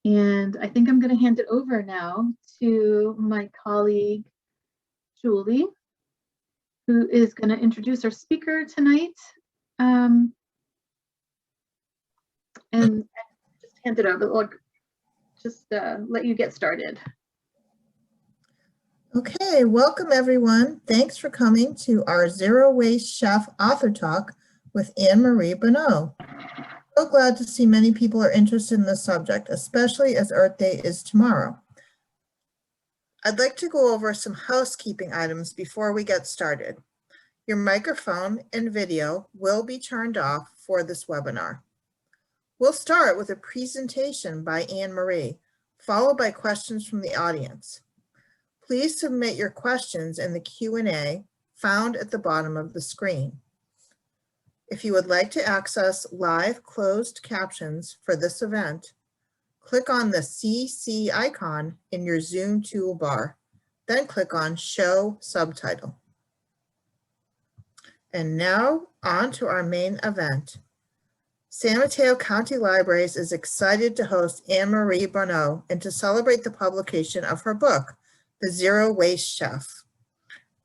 And I think I'm going to hand it over now to my colleague, Julie, who is going to introduce our speaker tonight. And just hand it over, or just let you get started. Okay, welcome everyone. Thanks for coming to our Zero Waste Chef Author Talk with Anne-Marie Bonneau. So glad to see many people are interested in this subject, especially as Earth Day is tomorrow. I'd like to go over some housekeeping items before we get started. Your microphone and video will be turned off for this webinar. We'll start with a presentation by Anne-Marie, followed by questions from the audience. Please submit your questions in the Q&A found at the bottom of the screen. If you would like to access live closed captions for this event, click on the CC icon in your Zoom toolbar, then click on Show Subtitle. And now on to our main event. San Mateo County Libraries is excited to host Anne-Marie Bonneau and to celebrate the publication of her book, The Zero Waste Chef.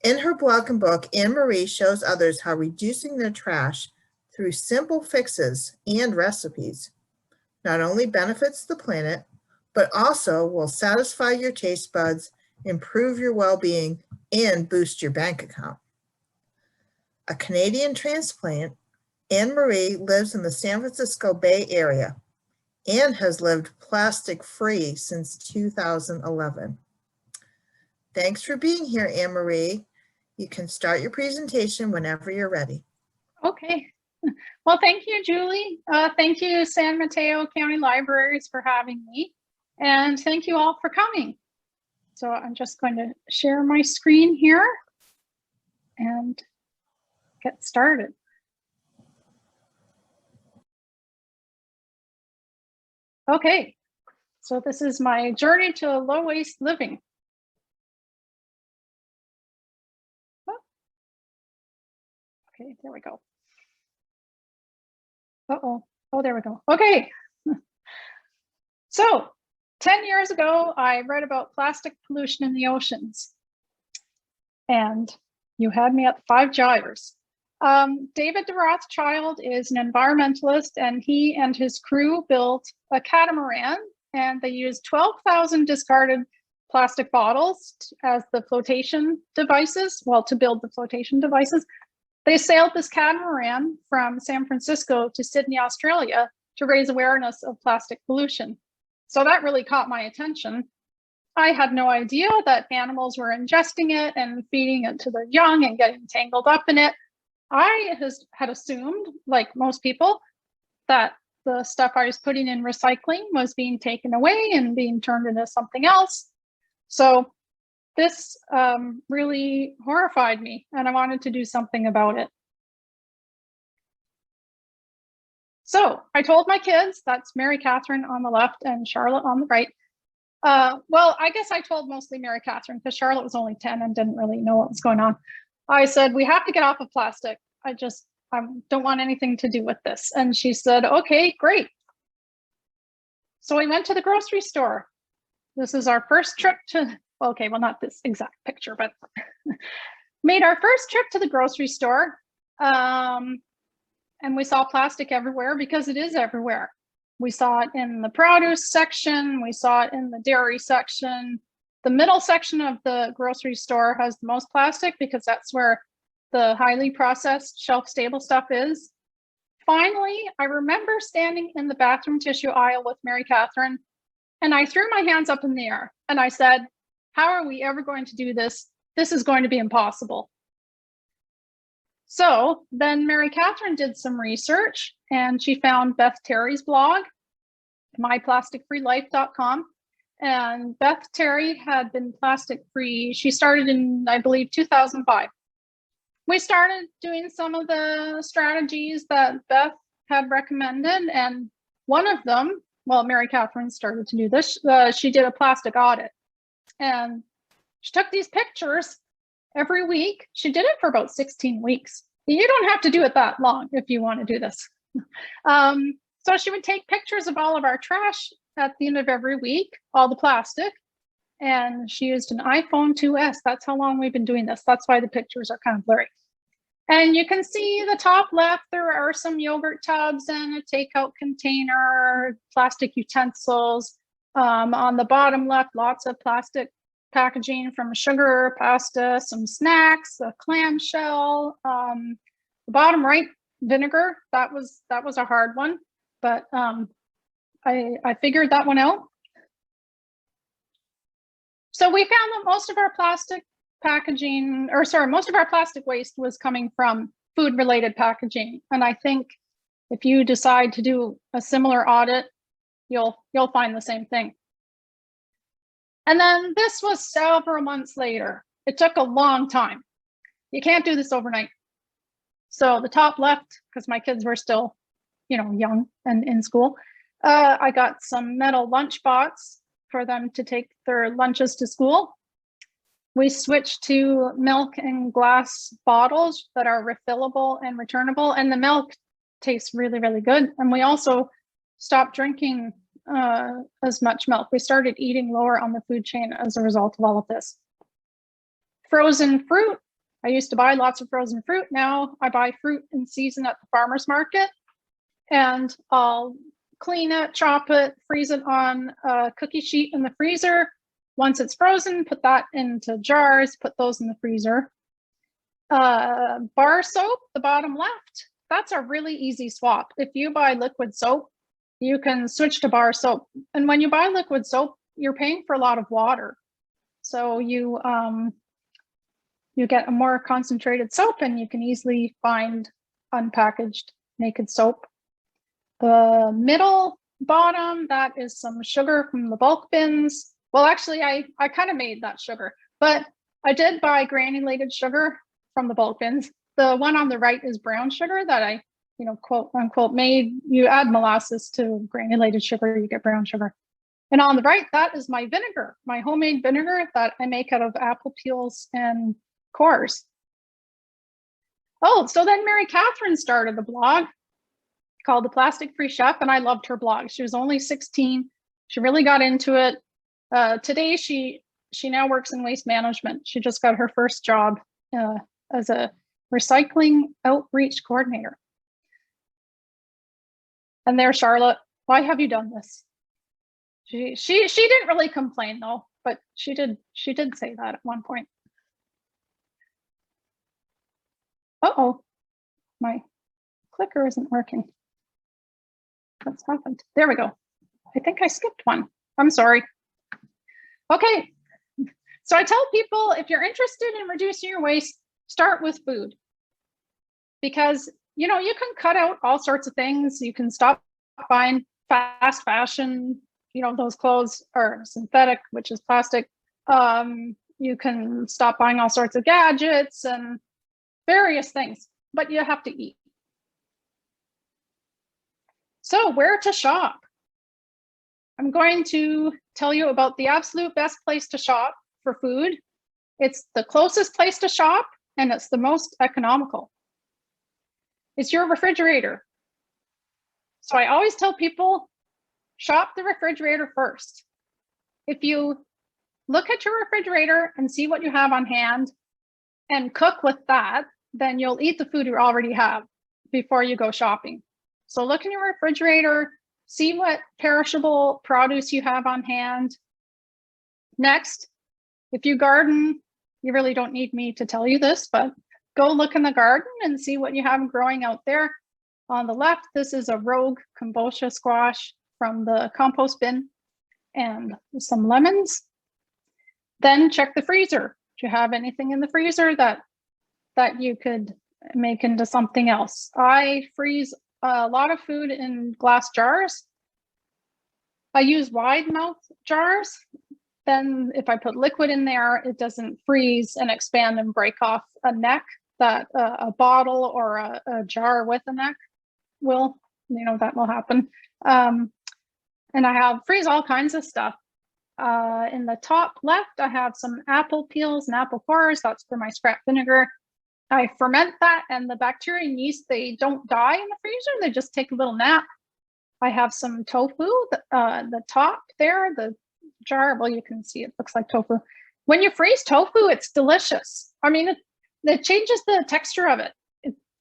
In her blog and book, Anne-Marie shows others how reducing their trash through simple fixes and recipes not only benefits the planet, but also will satisfy your taste buds, improve your well-being, and boost your bank account. A Canadian transplant, Anne-Marie lives in the San Francisco Bay Area and has lived plastic-free since 2011. Thanks for being here, Anne-Marie. You can start your presentation whenever you're ready. Okay. Well, thank you, Julie. Thank you, San Mateo County Libraries, for having me. And thank you all for coming. So I'm just going to share my screen here and get started. Okay, so this is my journey to low waste living. Okay, there we go. Uh-oh. Oh, there we go. Okay. So 10 years ago, I read about plastic pollution in the oceans. And you had me at 5 gyres. David de Rothschild is an environmentalist, and he and his crew built a catamaran, and they used 12,000 discarded plastic bottles as the flotation devices, well, to build the flotation devices. They sailed this catamaran from San Francisco to Sydney, Australia, to raise awareness of plastic pollution. So that really caught my attention. I had no idea that animals were ingesting it and feeding it to their young and getting tangled up in it. I had assumed, like most people, that the stuff I was putting in recycling was being taken away and being turned into something else. So this really horrified me, and I wanted to do something about it. So I told my kids, that's Mary Catherine on the left and Charlotte on the right. Well, I guess I told mostly Mary Catherine because Charlotte was only 10 and didn't really know what was going on. I said, we have to get off of plastic. I don't want anything to do with this. And she said, okay, great. So we went to the grocery store. This is our first trip to, okay, well, not this exact picture, but made our first trip to the grocery store. And we saw plastic everywhere because it is everywhere. We saw it in the produce section. We saw it in the dairy section. The middle section of the grocery store has the most plastic because that's where the highly processed shelf-stable stuff is. Finally, I remember standing in the bathroom tissue aisle with Mary Catherine, and I threw my hands up in the air and I said, how are we ever going to do this? This is going to be impossible. So then Mary Catherine did some research and she found Beth Terry's blog, myplasticfreelife.com. And Beth Terry had been plastic free. She started in, I believe, 2005. We started doing some of the strategies that Beth had recommended. And one of them, well, Mary Catherine started to do this. She did a plastic audit. And she took these pictures every week. She did it for about 16 weeks. You don't have to do it that long if you want to do this. So So she would take pictures of all of our trash at the end of every week, all the plastic, and she used an iPhone 2S. That's how long we've been doing this. That's why the pictures are kind of blurry. And you can see the top left, there are some yogurt tubs and a takeout container, plastic utensils. On the bottom left, lots of plastic packaging from sugar, pasta, some snacks, a clamshell. The bottom right, vinegar. That was a hard one, but I figured that one out. So we found that most of our plastic packaging, or sorry, most of our plastic waste was coming from food-related packaging. And I think if you decide to do a similar audit, you'll find the same thing. And then this was several months later. It took a long time. You can't do this overnight. So the top left, because my kids were still, young and in school, I got some metal lunch bots for them to take their lunches to school. We switched to milk and glass bottles that are refillable and returnable, and the milk tastes really, really good. And we also stopped drinking as much milk. We started eating lower on the food chain as a result of all of this. Frozen fruit. I used to buy lots of frozen fruit. Now I buy fruit in season at the farmer's market, and I'll clean it, chop it, freeze it on a cookie sheet in the freezer. Once it's frozen, put that into jars, put those in the freezer. Bar soap, the bottom left, that's a really easy swap. If you buy liquid soap, you can switch to bar soap. And when you buy liquid soap, you're paying for a lot of water. So you get a more concentrated soap, and you can easily find unpackaged naked soap. The middle bottom, that is some sugar from the bulk bins. Well, actually, I kind of made that sugar, but I did buy granulated sugar from the bulk bins. The one on the right is brown sugar that I, quote unquote, made. You add molasses to granulated sugar, you get brown sugar. And on the right, that is my vinegar, my homemade vinegar that I make out of apple peels and cores. Oh, so then Mary Catherine started a blog called The Plastic Free Chef, and I loved her blog. She was only 16. She really got into it. Today, she now works in waste management. She just got her first job as a recycling outreach coordinator. And there's Charlotte. Why have you done this? She didn't really complain though, but she did say that at one point. Uh-oh, my clicker isn't working. What's happened? There we go. I think I skipped one. I'm sorry. Okay, so I tell people, if you're interested in reducing your waste, start with food. Because, you can cut out all sorts of things. You can stop buying fast fashion, those clothes are synthetic, which is plastic. You can stop buying all sorts of gadgets and various things, but you have to eat. So where to shop? I'm going to tell you about the absolute best place to shop for food. It's the closest place to shop, and it's the most economical. It's your refrigerator. So I always tell people, shop the refrigerator first. If you look at your refrigerator and see what you have on hand and cook with that, then you'll eat the food you already have before you go shopping. So look in your refrigerator, see what perishable produce you have on hand. Next, if you garden, you really don't need me to tell you this, but go look in the garden and see what you have growing out there. On the left, this is a rogue kombucha squash from the compost bin and some lemons. Then check the freezer. Do you have anything in the freezer that you could make into something else? I freeze a lot of food in glass jars. I use wide mouth jars. Then if I put liquid in there, it doesn't freeze and expand and break off a neck that a bottle or a jar with a neck will, that will happen. And I freeze all kinds of stuff. In the top left, I have some apple peels and apple cores. That's for my scrap vinegar. I ferment that, and the bacteria and yeast, they don't die in the freezer. They just take a little nap. I have some tofu, the top there, the jar, well, you can see it looks like tofu. When you freeze tofu, it's delicious. I mean, it changes the texture of it.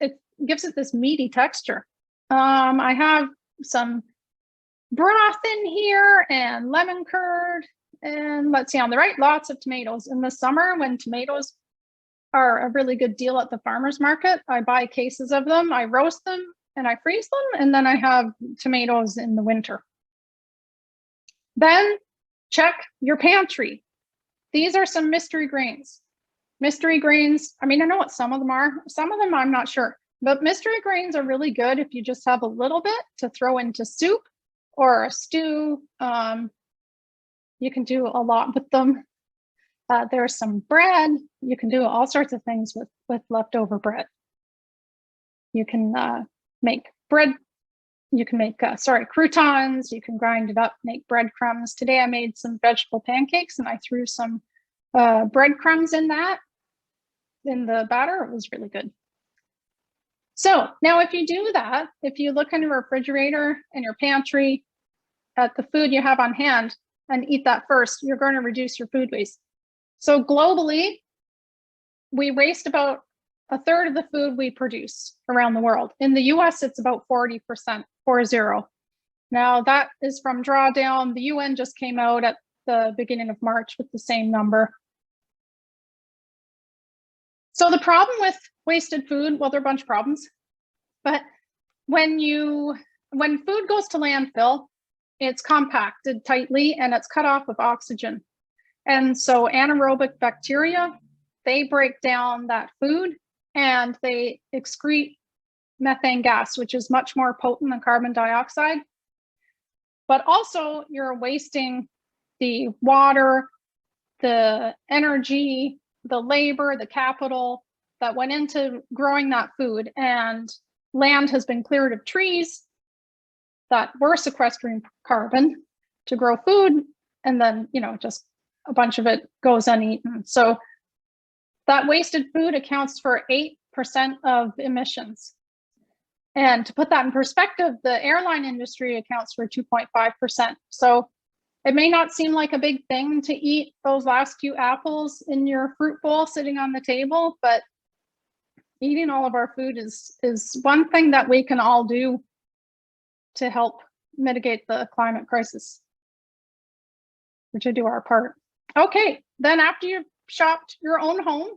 It gives it this meaty texture. I have some broth in here and lemon curd. And let's see, on the right, lots of tomatoes. In the summer, when tomatoes are a really good deal at the farmer's market, I buy cases of them, I roast them, and I freeze them, and then I have tomatoes in the winter. Then check your pantry. These are some mystery grains. Mystery grains, I mean, I know what some of them are. Some of them I'm not sure. But mystery grains are really good if you just have a little bit to throw into soup or a stew. You can do a lot with them. There's some bread. You can do all sorts of things with leftover bread. You can make bread. You can make, croutons. You can grind it up, make breadcrumbs. Today I made some vegetable pancakes and I threw some breadcrumbs in the batter. It was really good. So now if you do that, if you look in your refrigerator and your pantry at the food you have on hand and eat that first, you're going to reduce your food waste. So globally, we waste about a third of the food we produce around the world. In the US, it's about 40%, 40. Now that is from drawdown. The UN just came out at the beginning of March with the same number. So the problem with wasted food, well, there are a bunch of problems, but when food goes to landfill, it's compacted tightly and it's cut off of oxygen. And so anaerobic bacteria, they break down that food and they excrete methane gas, which is much more potent than carbon dioxide. But also you're wasting the water, the energy, the labor, the capital that went into growing that food. And land has been cleared of trees that were sequestering carbon to grow food. And then, just a bunch of it goes uneaten. So that wasted food accounts for 8% of emissions. And to put that in perspective, the airline industry accounts for 2.5%. So it may not seem like a big thing to eat those last few apples in your fruit bowl sitting on the table, but eating all of our food is one thing that we can all do to help mitigate the climate crisis, or to do our part. Okay, then after you've shopped your own home,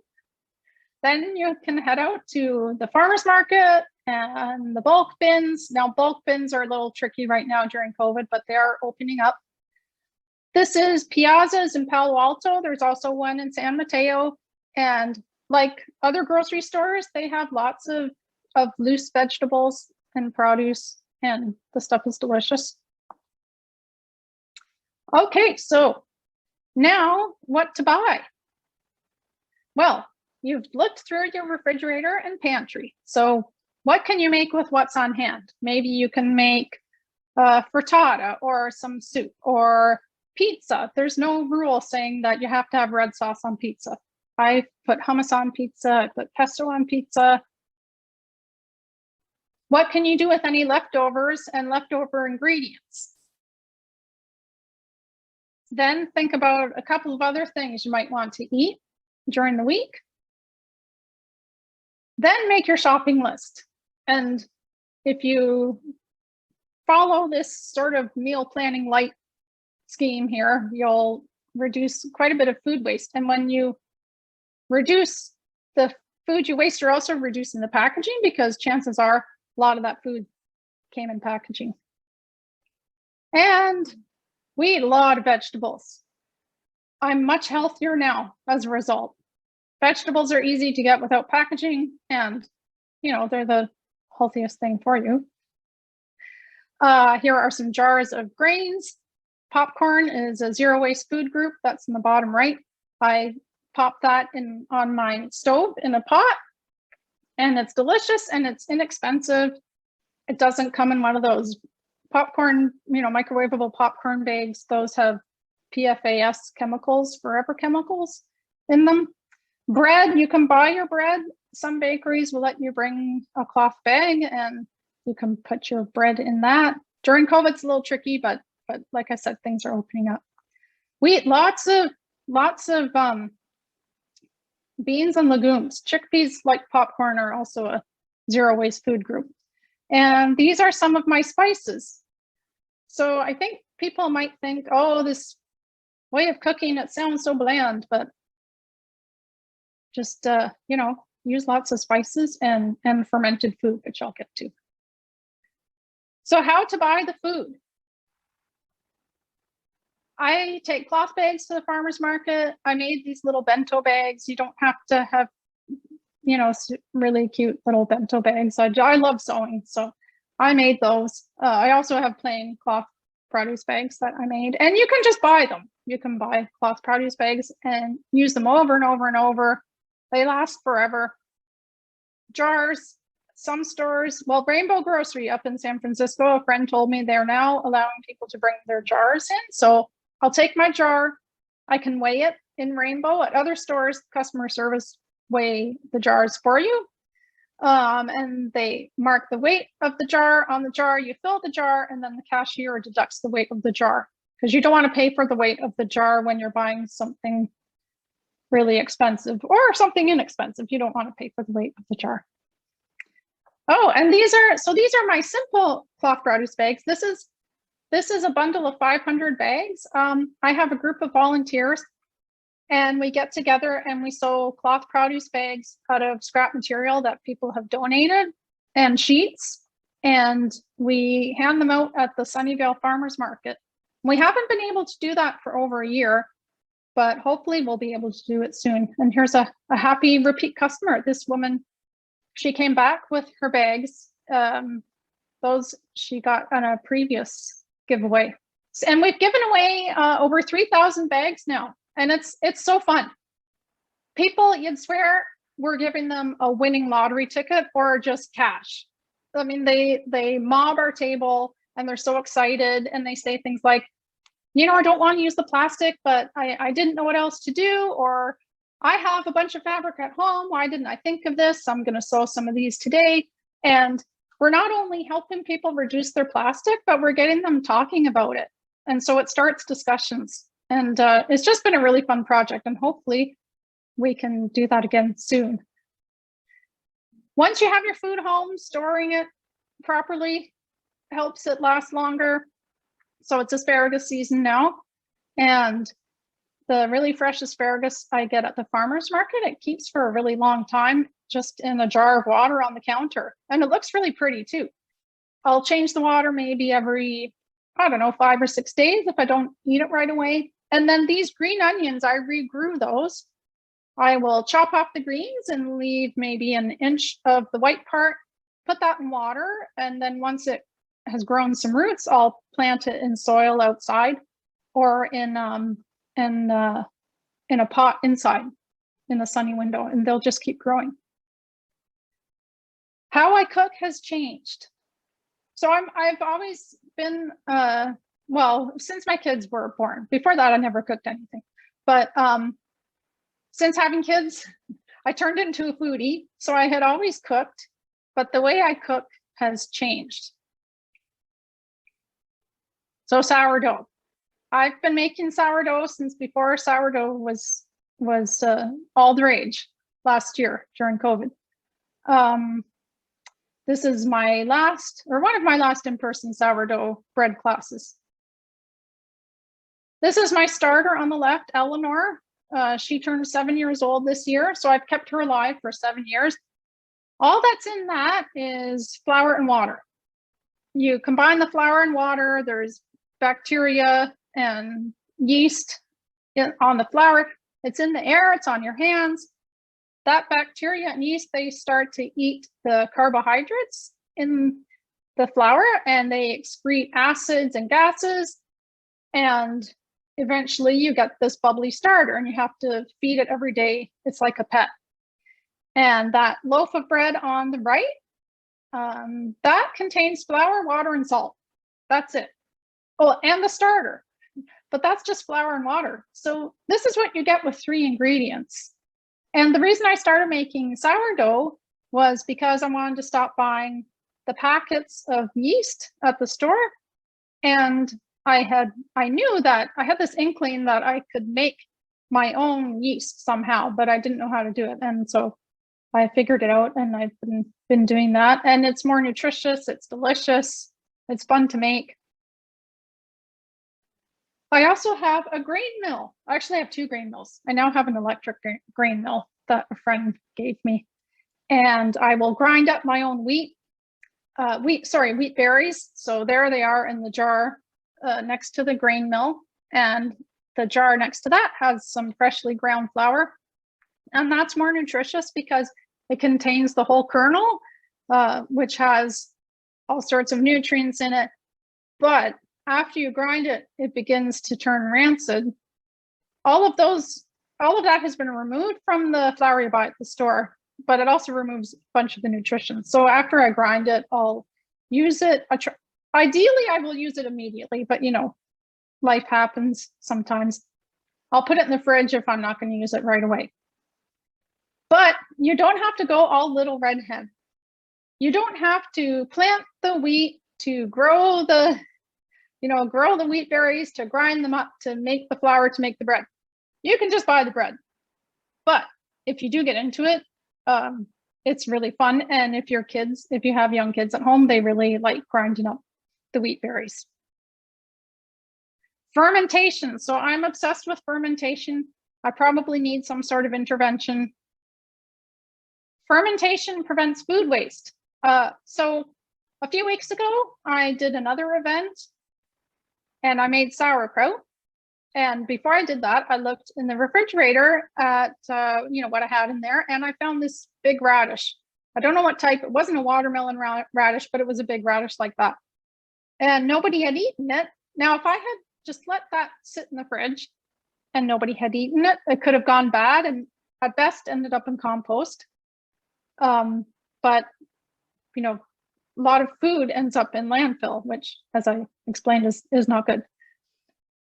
then you can head out to the farmer's market and the bulk bins. Now, bulk bins are a little tricky right now during COVID, but they are opening up. This is Piazza's in Palo Alto. There's also one in San Mateo. And like other grocery stores, they have lots of loose vegetables and produce, and the stuff is delicious. Okay, so now what to buy? Well, you've looked through your refrigerator and pantry. So what can you make with what's on hand? Maybe you can make frittata or some soup or pizza. There's no rule saying that you have to have red sauce on pizza. I put hummus on pizza, I put pesto on pizza. What can you do with any leftovers and leftover ingredients? Then think about a couple of other things you might want to eat during the week. Then make your shopping list. And if you follow this sort of meal planning light scheme here, you'll reduce quite a bit of food waste. And when you reduce the food you waste, you're also reducing the packaging, because chances are a lot of that food came in packaging. And we eat a lot of vegetables. I'm much healthier now as a result. Vegetables are easy to get without packaging, and they're the healthiest thing for you. Here are some jars of grains. Popcorn is a zero waste food group. That's in the bottom right. I pop that on my stove in a pot, and it's delicious and it's inexpensive. It doesn't come in one of those popcorn, microwavable popcorn bags. Those have PFAS chemicals, forever chemicals in them. Bread, you can buy your bread. Some bakeries will let you bring a cloth bag and you can put your bread in that. During COVID, it's a little tricky, but like I said, things are opening up. We eat lots of beans and legumes. Chickpeas, like popcorn, are also a zero waste food group. And these are some of my spices. So I think people might think, oh, this way of cooking, it sounds so bland, but just, you know, use lots of spices and fermented food, which I'll get to. So how to buy the food. I take cloth bags to the farmer's market. I made these little bento bags. You don't have to have, you know, really cute little bento bags. I love sewing, so I made those. I also have plain cloth produce bags that I made, and you can just buy them. You can buy cloth produce bags and use them over and over and over. They last forever. Jars, some stores, well, Rainbow Grocery up in San Francisco, a friend told me they're now allowing people to bring their jars in. So I'll take my jar, I can weigh it in Rainbow. At other stores, customer service weigh the jars for you. And they mark the weight of the jar on the jar, you fill the jar, and then the cashier deducts the weight of the jar, because you don't want to pay for the weight of the jar when you're buying something really expensive or something inexpensive. You don't want to pay for the weight of the jar. Oh, and these are my simple cloth produce bags. This is a bundle of 500 bags. I have a group of volunteers, and we get together and we sew cloth produce bags out of scrap material that people have donated, and sheets, and we hand them out at the Sunnyvale Farmers Market. We haven't been able to do that for over a year, but hopefully we'll be able to do it soon. And here's a happy repeat customer. This woman, she came back with her bags. Those she got on a previous giveaway. And we've given away over 3,000 bags now. And it's so fun. People, you'd swear we're giving them a winning lottery ticket or just cash. I mean, they mob our table and they're so excited, and they say things like, you know, I don't want to use the plastic, but I didn't know what else to do, or I have a bunch of fabric at home. Why didn't I think of this? I'm going to sew some of these today. And we're not only helping people reduce their plastic, but we're getting them talking about it. And so it starts discussions. And it's just been a really fun project, and hopefully we can do that again soon. Once you have your food home, storing it properly helps it last longer. So it's asparagus season now, and the really fresh asparagus I get at the farmer's market, it keeps for a really long time, just in a jar of water on the counter. And it looks really pretty too. I'll change the water maybe every, I don't know, 5 or 6 days if I don't eat it right away. And then these green onions, I regrew those. I will chop off the greens and leave maybe an inch of the white part, put that in water. And then once it has grown some roots, I'll plant it in soil outside, or in a pot inside in the sunny window, and they'll just keep growing. How I cook has changed. So I've always been, well, since my kids were born. Before that, I never cooked anything. But since having kids, I turned into a foodie. So I had always cooked, but the way I cook has changed. So sourdough. I've been making sourdough since before sourdough was all the rage last year during COVID. This is my last, or one of my last in-person sourdough bread classes. This is my starter on the left, Eleanor. She turned 7 years old this year, so I've kept her alive for 7 years. All that's in that is flour and water. You combine the flour and water, there's bacteria and yeast on the flour. It's in the air, it's on your hands. That bacteria and yeast, they start to eat the carbohydrates in the flour, and they excrete acids and gases. And eventually you get this bubbly starter, and you have to feed it every day. It's like a pet. And that loaf of bread on the right, that contains flour, water, and salt. That's it. Oh, and the starter, but that's just flour and water. So this is what you get with 3 ingredients. And the reason I started making sourdough was because I wanted to stop buying the packets of yeast at the store. And I knew that I had this inkling that I could make my own yeast somehow, but I didn't know how to do it. And so I figured it out, and I've been doing that. And it's more nutritious, it's delicious, it's fun to make. I also have a grain mill. I actually have 2 grain mills. I now have an electric grain mill that a friend gave me. And I will grind up my own wheat berries. So there they are in the jar next to the grain mill. And the jar next to that has some freshly ground flour. And that's more nutritious because it contains the whole kernel, which has all sorts of nutrients in it. But after you grind it, it begins to turn rancid. All of that has been removed from the flour you buy at the store, but it also removes a bunch of the nutrition. So after I grind it, I'll use it. Ideally, I will use it immediately, but life happens sometimes. I'll put it in the fridge if I'm not going to use it right away. But you don't have to go all little redhead. You don't have to plant the wheat to grow the wheat berries, to grind them up, to make the flour, to make the bread. You can just buy the bread. But if you do get into it, it's really fun. And if you have young kids at home, they really like grinding up the wheat berries. Fermentation. So I'm obsessed with fermentation. I probably need some sort of intervention. Fermentation prevents food waste. So a few weeks ago, I did another event and I made sauerkraut. And before I did that, I looked in the refrigerator at what I had in there, and I found this big radish. I don't know what type. It wasn't a watermelon radish, but it was a big radish like that. And nobody had eaten it. Now, if I had just let that sit in the fridge and nobody had eaten it, it could have gone bad and at best ended up in compost. But a lot of food ends up in landfill, which, as I explained, is not good.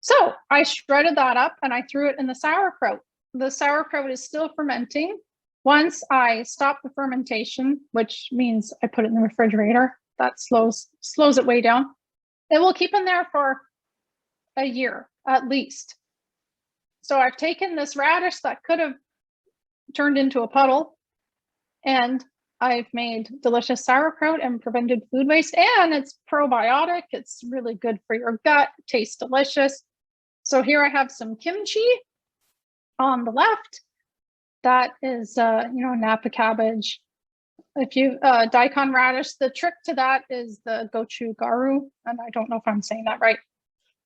So I shredded that up and I threw it in the sauerkraut. The sauerkraut is still fermenting. Once I stop the fermentation, which means I put it in the refrigerator, that slows it way down. It will keep in there for a year at least. So I've taken this radish that could have turned into a puddle, and I've made delicious sauerkraut and prevented food waste, and it's probiotic. It's really good for your gut, tastes delicious. So here I have some kimchi on the left. That is, Napa cabbage. If you, daikon radish, the trick to that is the gochugaru, and I don't know if I'm saying that right.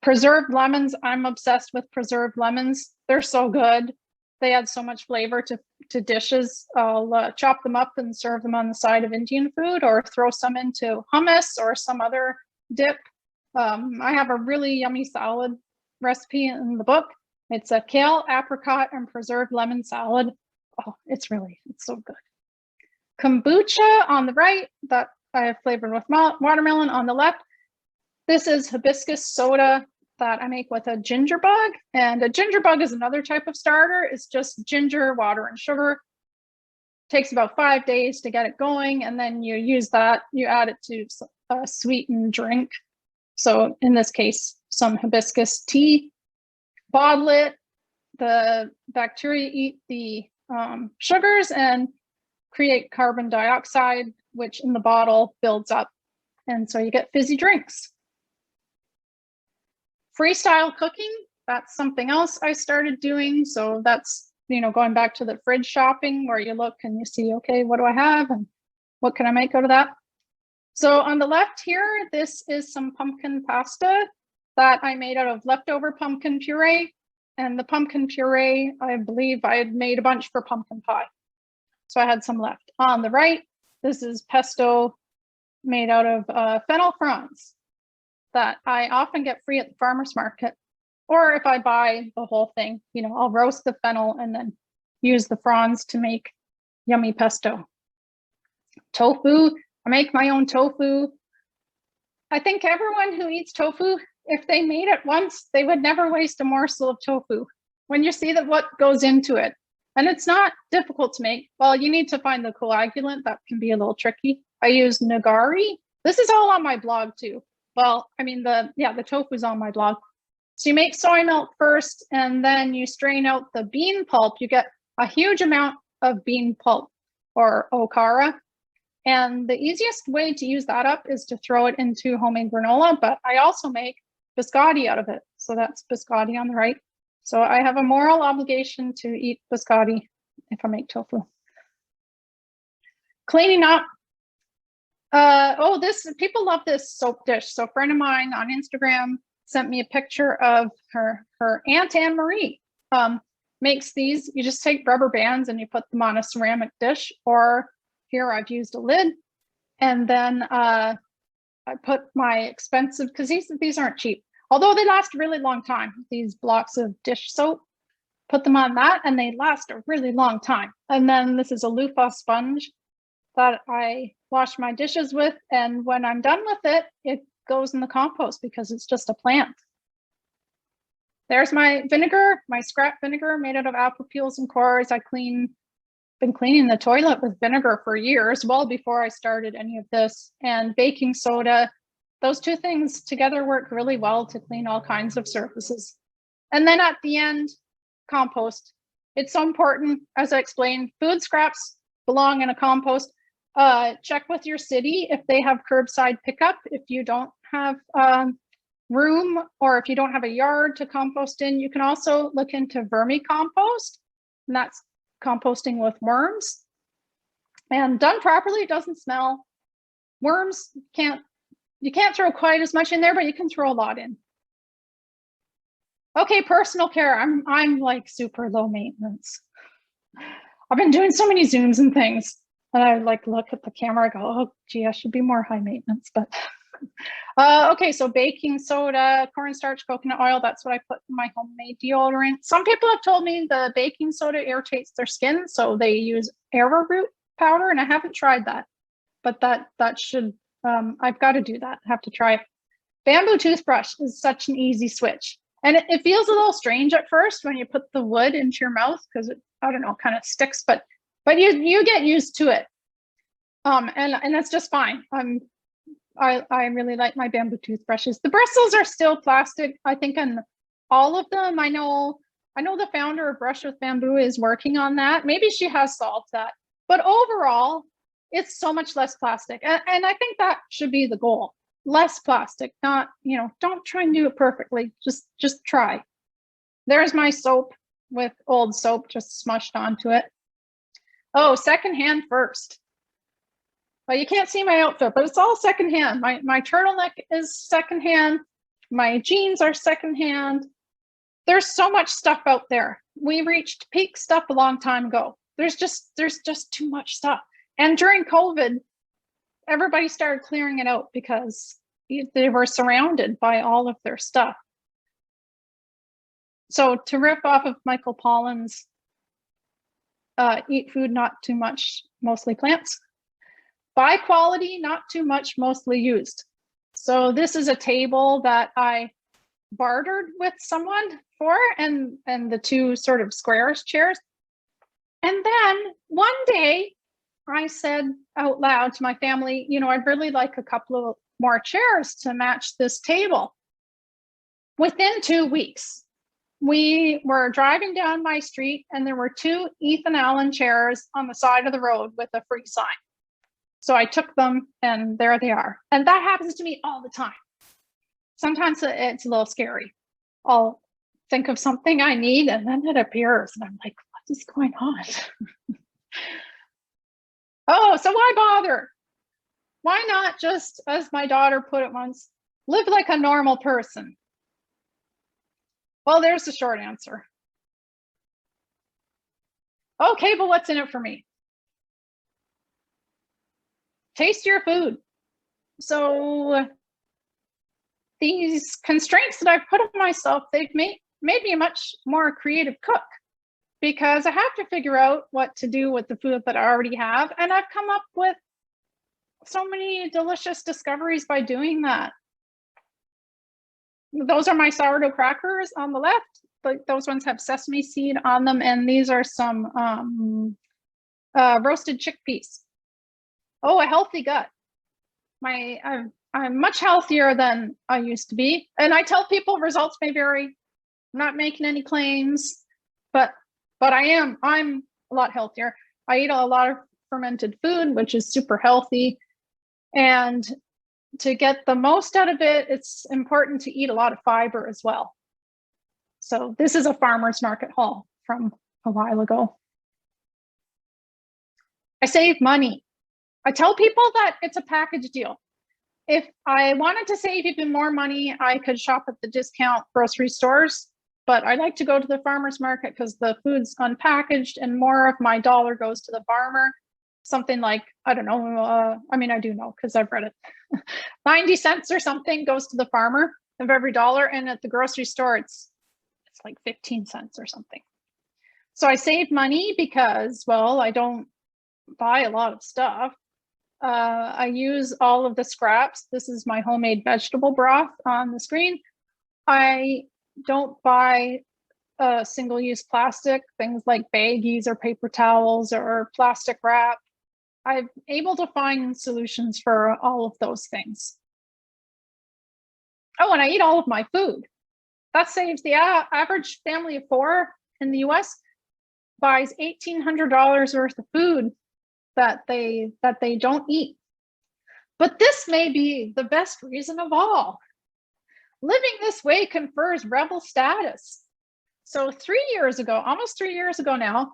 Preserved lemons. I'm obsessed with preserved lemons. They're so good. They add so much flavor to dishes. I'll chop them up and serve them on the side of Indian food, or throw some into hummus or some other dip. I have a really yummy salad recipe in the book. It's a kale, apricot, and preserved lemon salad. Oh, it's so good. Kombucha on the right, that I have flavored with watermelon on the left. This is hibiscus soda that I make with a ginger bug. And a ginger bug is another type of starter. It's just ginger, water, and sugar. Takes about 5 days to get it going. And then you use that, you add it to a sweetened drink. So in this case, some hibiscus tea. Bottle it. The bacteria eat the sugars and create carbon dioxide, which in the bottle builds up. And so you get fizzy drinks. Freestyle cooking, that's something else I started doing. So that's, going back to the fridge shopping, where you look and you see, okay, what do I have and what can I make out of that? So on the left here, this is some pumpkin pasta that I made out of leftover pumpkin puree. And the pumpkin puree, I believe I had made a bunch for pumpkin pie. So I had some left. On the right, this is pesto made out of fennel fronds that I often get free at the farmer's market. Or if I buy the whole thing, I'll roast the fennel and then use the fronds to make yummy pesto. Tofu, I make my own tofu. I think everyone who eats tofu, if they made it once, they would never waste a morsel of tofu. When you see what goes into it, and it's not difficult to make. Well, you need to find the coagulant. That can be a little tricky. I use nigari. This is all on my blog too. Well, I mean, the tofu's on my blog. So you make soy milk first, and then you strain out the bean pulp. You get a huge amount of bean pulp, or okara. And the easiest way to use that up is to throw it into homemade granola, but I also make biscotti out of it. So that's biscotti on the right. So I have a moral obligation to eat biscotti if I make tofu. Cleaning up. People love this soap dish. So a friend of mine on Instagram sent me a picture of her Aunt Anne-Marie. Makes these. You just take rubber bands and you put them on a ceramic dish, or here I've used a lid, and then I put my expensive, because these aren't cheap, although they last a really long time, these blocks of dish soap, put them on that and they last a really long time. And then this is a loofah sponge that I wash my dishes with, and when I'm done with it, it goes in the compost because it's just a plant. There's my vinegar, my scrap vinegar made out of apple peels and cores. Been cleaning the toilet with vinegar for years, well before I started any of this. And baking soda, those two things together work really well to clean all kinds of surfaces. And then at the end, compost. It's so important, as I explained, food scraps belong in a compost. Check with your city if they have curbside pickup. If you don't have room, or if you don't have a yard to compost in, you can also look into vermicompost, and that's composting with worms. And done properly, it doesn't smell. Worms, you can't throw quite as much in there, but you can throw a lot in. Okay, personal care. I'm like super low maintenance. I've been doing so many Zooms and things, and I like look at the camera, I go, oh gee, I should be more high maintenance, but okay, so baking soda, cornstarch, coconut oil, that's what I put in my homemade deodorant. Some people have told me the baking soda irritates their skin, so they use arrowroot powder, and I haven't tried that, but that should, I've got to do that. I have to try it. Bamboo toothbrush is such an easy switch. And it feels a little strange at first when you put the wood into your mouth, because it, I don't know, kind of sticks, but you get used to it. And that's just fine. I really like my bamboo toothbrushes. The bristles are still plastic, I think, on all of them. I know the founder of Brush with Bamboo is working on that. Maybe she has solved that. But overall, it's so much less plastic. And I think that should be the goal. Less plastic, not, don't try and do it perfectly. Just try. There's my soap with old soap just smushed onto it. Oh, secondhand first. Well, you can't see my outfit, but it's all secondhand. My turtleneck is secondhand. My jeans are secondhand. There's so much stuff out there. We reached peak stuff a long time ago. There's just too much stuff. And during COVID, everybody started clearing it out because they were surrounded by all of their stuff. So to riff off of Michael Pollan's eat food, not too much, mostly plants. Buy quality, not too much, mostly used. So this is a table that I bartered with someone for, and the two sort of squarish chairs. And then one day I said out loud to my family, I'd really like a couple of more chairs to match this table. Within 2 weeks, we were driving down my street and there were 2 Ethan Allen chairs on the side of the road with a free sign. So I took them and there they are. And that happens to me all the time. Sometimes it's a little scary. I'll think of something I need and then it appears and I'm like, what is going on? Oh, so why bother? Why not just, as my daughter put it once, live like a normal person? Well, there's the short answer. Okay, but what's in it for me? Taste your food. So these constraints that I've put on myself, they've made me a much more creative cook, because I have to figure out what to do with the food that I already have. And I've come up with so many delicious discoveries by doing that. Those are my sourdough crackers on the left. Those ones have sesame seed on them. And these are some roasted chickpeas. Oh, a healthy gut. I've I'm much healthier than I used to be. And I tell people results may vary. I'm not making any claims, but I'm a lot healthier. I eat a lot of fermented food, which is super healthy. And to get the most out of it, it's important to eat a lot of fiber as well. So this is a farmer's market haul from a while ago. I save money. I tell people that it's a package deal. If I wanted to save even more money, I could shop at the discount grocery stores, but I like to go to the farmer's market because the food's unpackaged and more of my dollar goes to the farmer. Something like, I don't know, I mean, I do know because I've read it. 90 cents or something goes to the farmer of every dollar, and at the grocery store, it's like 15 cents or something. So I save money because, well, I don't buy a lot of stuff. I use all of the scraps. This is my homemade vegetable broth on the screen. I don't buy single-use plastic, things like baggies or paper towels or plastic wrap. I'm able to find solutions for all of those things. Oh, and I eat all of my food. That saves the average family of 4 in the US buys $1,800 worth of food that they don't eat. But this may be the best reason of all. Living this way confers rebel status. So 3 years ago, almost 3 years ago now,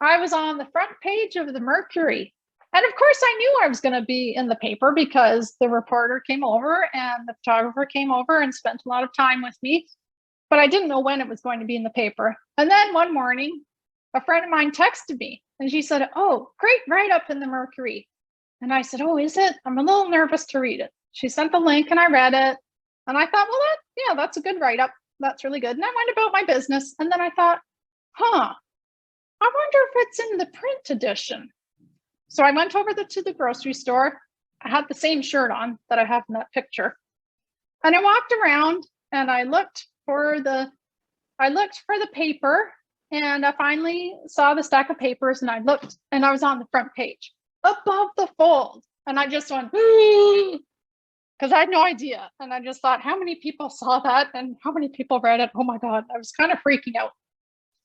I was on the front page of the Mercury. And of course I knew I was going to be in the paper because the reporter came over and the photographer came over and spent a lot of time with me, but I didn't know when it was going to be in the paper. And then one morning, a friend of mine texted me and she said, "Oh, great write-up in the Mercury." And I said, "Oh, is it? I'm a little nervous to read it." She sent the link and I read it. And I thought, well, yeah, that's a good write-up. That's really good. And I went about my business. And then I thought, I wonder if it's in the print edition. So I went over to the grocery store. I had the same shirt on that I have in that picture. And I walked around and I looked for the paper, and I finally saw the stack of papers and I looked and I was on the front page above the fold. And I just went, because I had no idea. And I just thought, how many people saw that and how many people read it? Oh my God, I was kind of freaking out.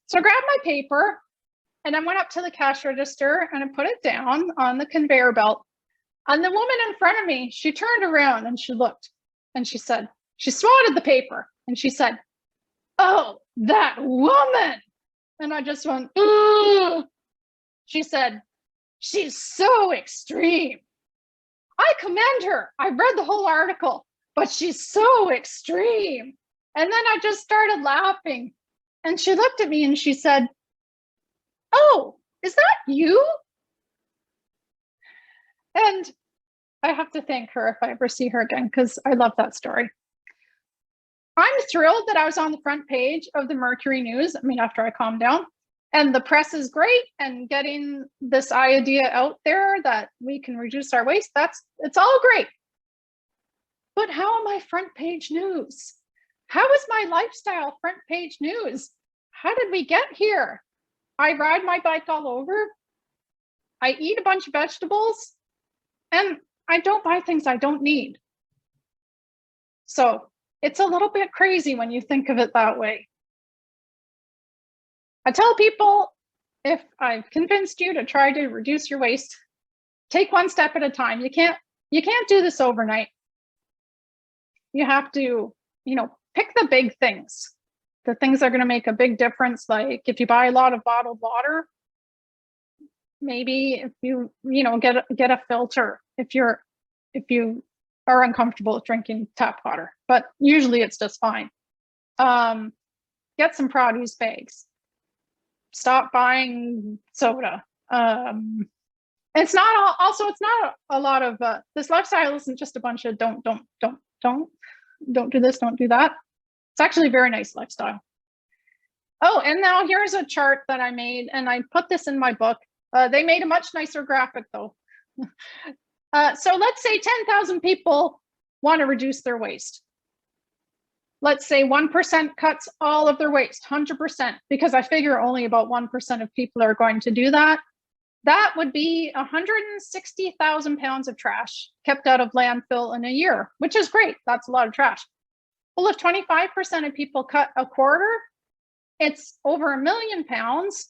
So I grabbed my paper and I went up to the cash register and I put it down on the conveyor belt. And the woman in front of me, she turned around and she looked and she said, she swatted the paper and she said, "Oh, that woman." And I just went, "Ugh." She said, "She's so extreme. I commend her. I read the whole article, but she's so extreme." And then I just started laughing. And she looked at me and she said, "Oh, is that you?" And I have to thank her if I ever see her again, because I love that story. I'm thrilled that I was on the front page of the Mercury News. I mean, after I calmed down, and the press is great, and getting this idea out there that we can reduce our waste, it's all great. But how am I front page news? How is my lifestyle front page news? How did we get here? I ride my bike all over. I eat a bunch of vegetables, and I don't buy things I don't need. So it's a little bit crazy when you think of it that way. I tell people, if I've convinced you to try to reduce your waste, take one step at a time. You can't do this overnight. You have to, pick the big things. The things that are going to make a big difference. Like if you buy a lot of bottled water, maybe if you get a filter if you are uncomfortable with drinking tap water, but usually it's just fine. Get some produce bags. Stop buying soda. It's not a lot of this lifestyle isn't just a bunch of don't do this, don't do that. It's actually a very nice lifestyle. Oh, and now here's a chart that I made, and I put this in my book. They made a much nicer graphic though. So let's say 10,000 people want to reduce their waste. Let's say 1% cuts all of their waste, 100%, because I figure only about 1% of people are going to do that. that would be 160,000 pounds of trash kept out of landfill in a year, which is great. That's a lot of trash. Well, if 25% of people cut a quarter, it's over 1 million pounds.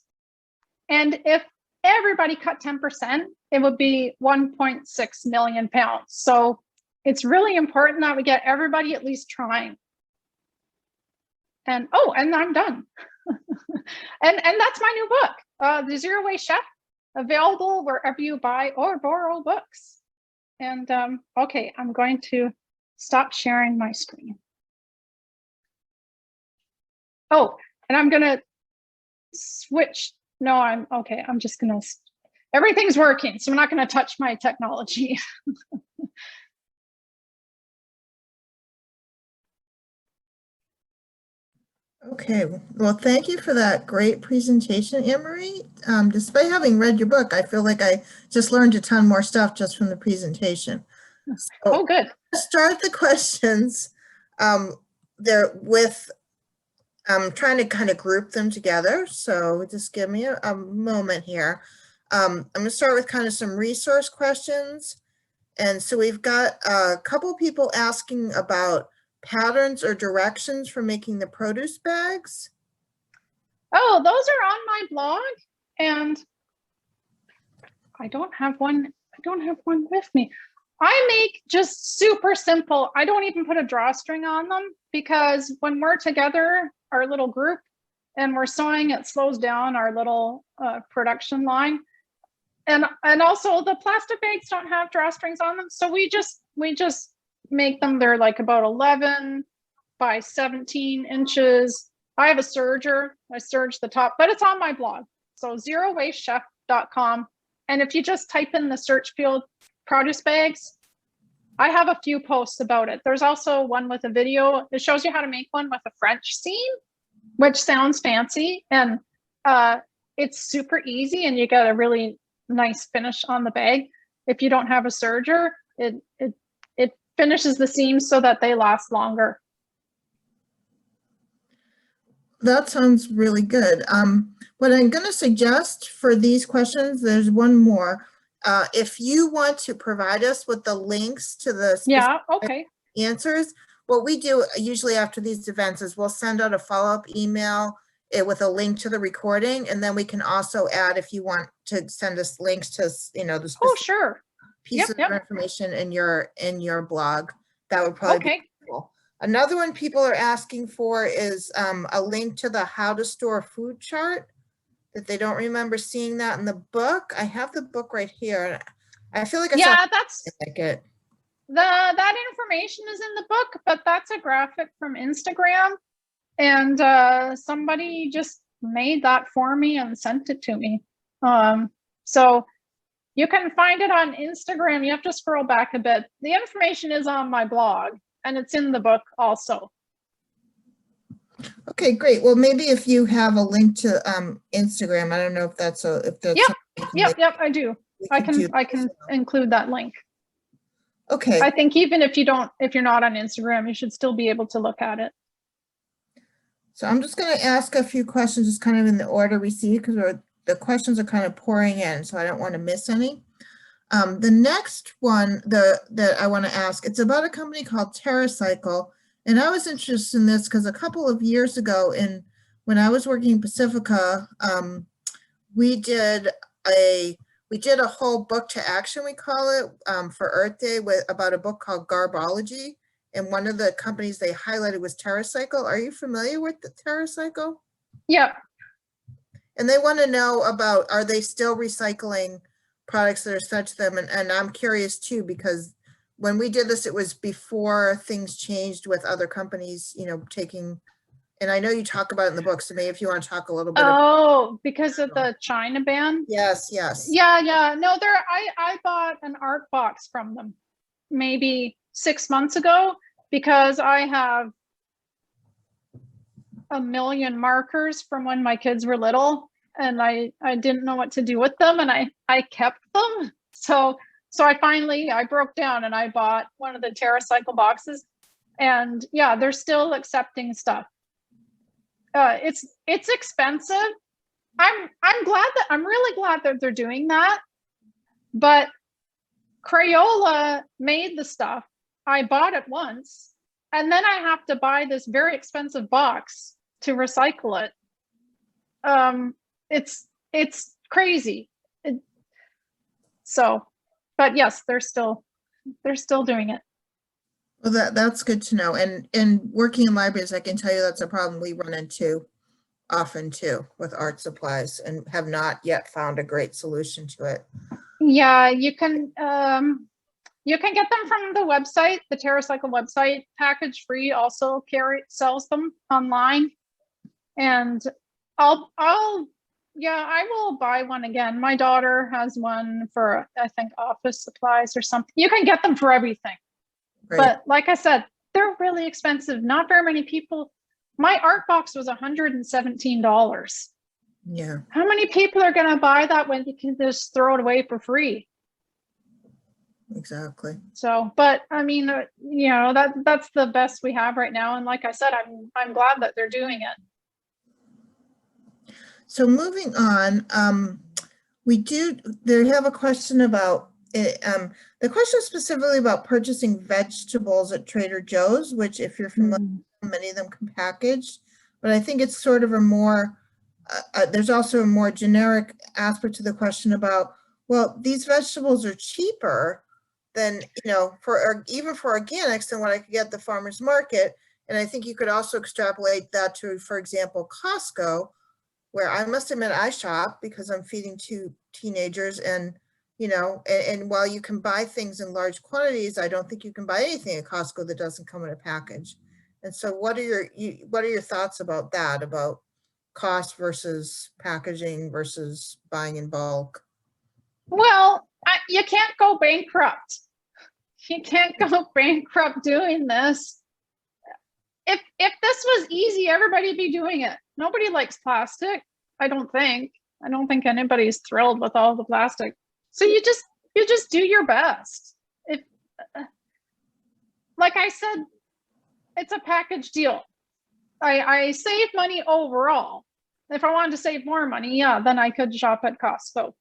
And if everybody cut 10%, it would be 1.6 million pounds. So it's really important that we get everybody at least trying. And oh, and I'm done. and that's my new book, The Zero Waste Chef, available wherever you buy or borrow books. And okay, I'm going to stop sharing my screen. Oh, and I'm gonna switch. No, I'm okay. I'm just gonna, everything's working, so I'm not gonna touch my technology. Okay, well, thank you for that great presentation, Anne-Marie. Despite having read your book, I feel like I just learned a ton more stuff just from the presentation. So Oh, good. let's start the questions there with trying to kind of group them together. So just give me a moment here. I'm going to start with kind of some resource questions. And so we've got a couple people asking about patterns or directions for making the produce bags. Oh, those are on my blog, and I don't have one with me. I make just super simple. I don't even put a drawstring on them, because when we're together, our little group, and we're sewing, it slows down our little production line. And also the plastic bags don't have drawstrings on them. So we just make them, they're like about 11 by 17 inches. I have a serger, I serge the top, but it's on my blog. So zerowastechef.com. And if you just type in the search field, produce bags, I have a few posts about it. There's also one with a video. It shows you how to make one with a French seam, which sounds fancy. And it's super easy, and you get a really nice finish on the bag. If you don't have a serger, it finishes the seams so that they last longer. That sounds really good. What I'm going to suggest for these questions, there's one more. If you want to provide us with the links to the Okay. answers, what we do usually after these events is we'll send out a follow-up email with a link to the recording, and then we can also add, if you want to send us links to, the sure, pieces of information in your blog, that would probably be cool. Another one people are asking for is a link to the how to store food chart, that they don't remember seeing that in the book. I have the book right here. I feel like I saw like it. That information is in the book, but that's a graphic from Instagram, and somebody just made that for me and sent it to me. So you can find it on Instagram. You have to scroll back a bit. The information is on my blog, and it's in the book also. Okay, great. Well, maybe if you have a link to Instagram, I don't know if that's Yep, I do. I can include that link. Okay. I think even if you're not on Instagram, you should still be able to look at it. So I'm just going to ask a few questions, just kind of in the order we see, because the questions are kind of pouring in, so I don't want to miss any. The next one that I want to ask, it's about a company called TerraCycle. And I was interested in this because a couple of years ago, when I was working in Pacifica, we did a whole book to action, we call it, for Earth Day, about a book called Garbology. And one of the companies they highlighted was TerraCycle. Are you familiar with the TerraCycle? Yeah. And they want to know about, are they still recycling products that are sent to them? And I'm curious too, because when we did this, it was before things changed with other companies, taking, and I know you talk about it in the book, so maybe if you want to talk a little bit. Because of the China ban? Yes. Yeah. No, I bought an art box from them maybe 6 months ago, because I have a million markers from when my kids were little, and I didn't know what to do with them, and I kept them. So I broke down and I bought one of the TerraCycle boxes, and yeah, they're still accepting stuff. It's expensive, I'm really glad that they're doing that. But Crayola made the stuff. I bought it once, and then I have to buy this very expensive box to recycle it. It's crazy. So, but yes, they're still doing it. Well, that's good to know. And working in libraries, I can tell you that's a problem we run into often too with art supplies, and have not yet found a great solution to it. Yeah, you can get them from the website, the TerraCycle website. Package Free also sells them online, and I will buy one again. My daughter has one for, I think, office supplies or something. You can get them for everything. Right. But like I said, they're really expensive. Not very many people. My art box was $117. Yeah, How many people are going to buy that when you can just throw it away for free? exactly. So, but I mean, that's the best we have right now. And like I said, I'm glad that they're doing it. So moving on, they have a question about it. The question is specifically about purchasing vegetables at Trader Joe's, which, if you're familiar, many of them come packaged, but I think it's sort of a more, there's also a more generic aspect to the question about, well, these vegetables are cheaper than, even for organics, than what I could get at the farmer's market. And I think you could also extrapolate that to, for example, Costco, where I must admit I shop because I'm feeding 2 teenagers, and and while you can buy things in large quantities, I don't think you can buy anything at Costco that doesn't come in a package. And so what are your thoughts about that, about cost versus packaging versus buying in bulk? Well, you can't go bankrupt. You can't go bankrupt doing this. If this was easy, everybody'd be doing it. Nobody likes plastic. I don't think anybody's thrilled with all the plastic. So you just do your best. If, like I said, it's a package deal. I save money overall. If I wanted to save more money, yeah, then I could shop at Costco.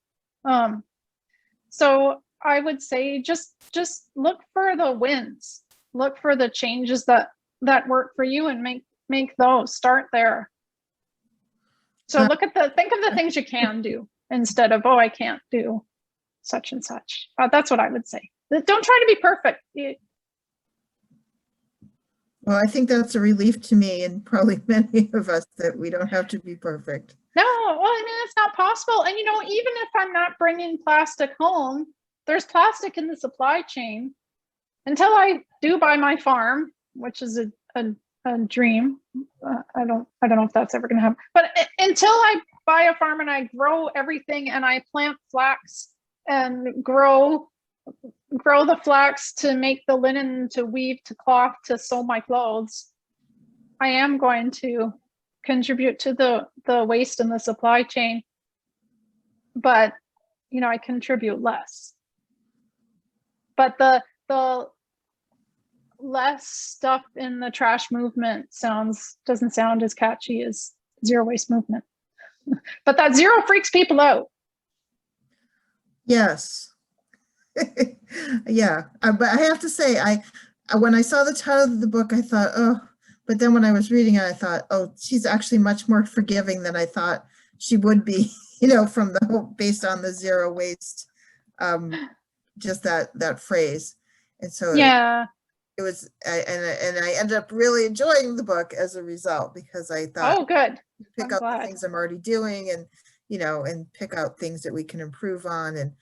So I would say just look for the wins. Look for the changes that work for you, and make those. Start there. So think of the things you can do instead of, oh, I can't do such and such. That's what I would say. Don't try to be perfect. Well, I think that's a relief to me, and probably many of us, that we don't have to be perfect. No, well, I mean, it's not possible. And even if I'm not bringing plastic home, there's plastic in the supply chain. Until I do buy my farm, which is a dream. I don't know if that's ever going to happen. But until I buy a farm and I grow everything, and I plant flax and grow the flax to make the linen, to weave, to cloth, to sew my clothes, I am going to contribute to the waste in the supply chain. But I contribute less. But the less stuff in the trash movement doesn't sound as catchy as zero waste movement. But that zero freaks people out. Yes. Yeah, but I have to say, when I saw the title of the book, I thought, oh, but then when I was reading it, I thought, oh, she's actually much more forgiving than I thought she would be, from the whole, based on the zero waste, just that phrase. And so Yeah. it was, and I ended up really enjoying the book as a result, because I thought, oh, good. Pick out the things I'm already doing, and and pick out things that we can improve on, and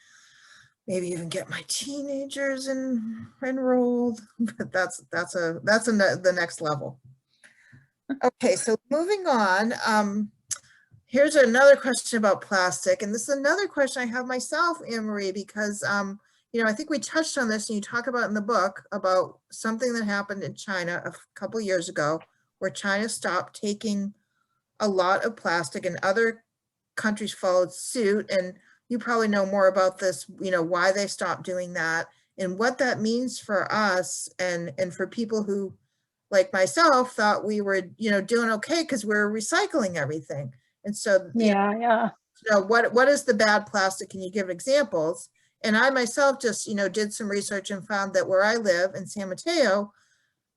maybe even get my teenagers enrolled. But that's the next level. Okay, so moving on. Here's another question about plastic, and this is another question I have myself, Anne-Marie, because I think we touched on this, and you talk about in the book about something that happened in China a couple years ago, where China stopped taking a lot of plastic, and other countries followed suit. And you probably know more about this, why they stopped doing that, and what that means for us, and for people who, like myself, thought we were, doing okay because we're recycling everything. And so, Yeah. what is the bad plastic? Can you give examples? And I myself just, did some research and found that where I live in San Mateo,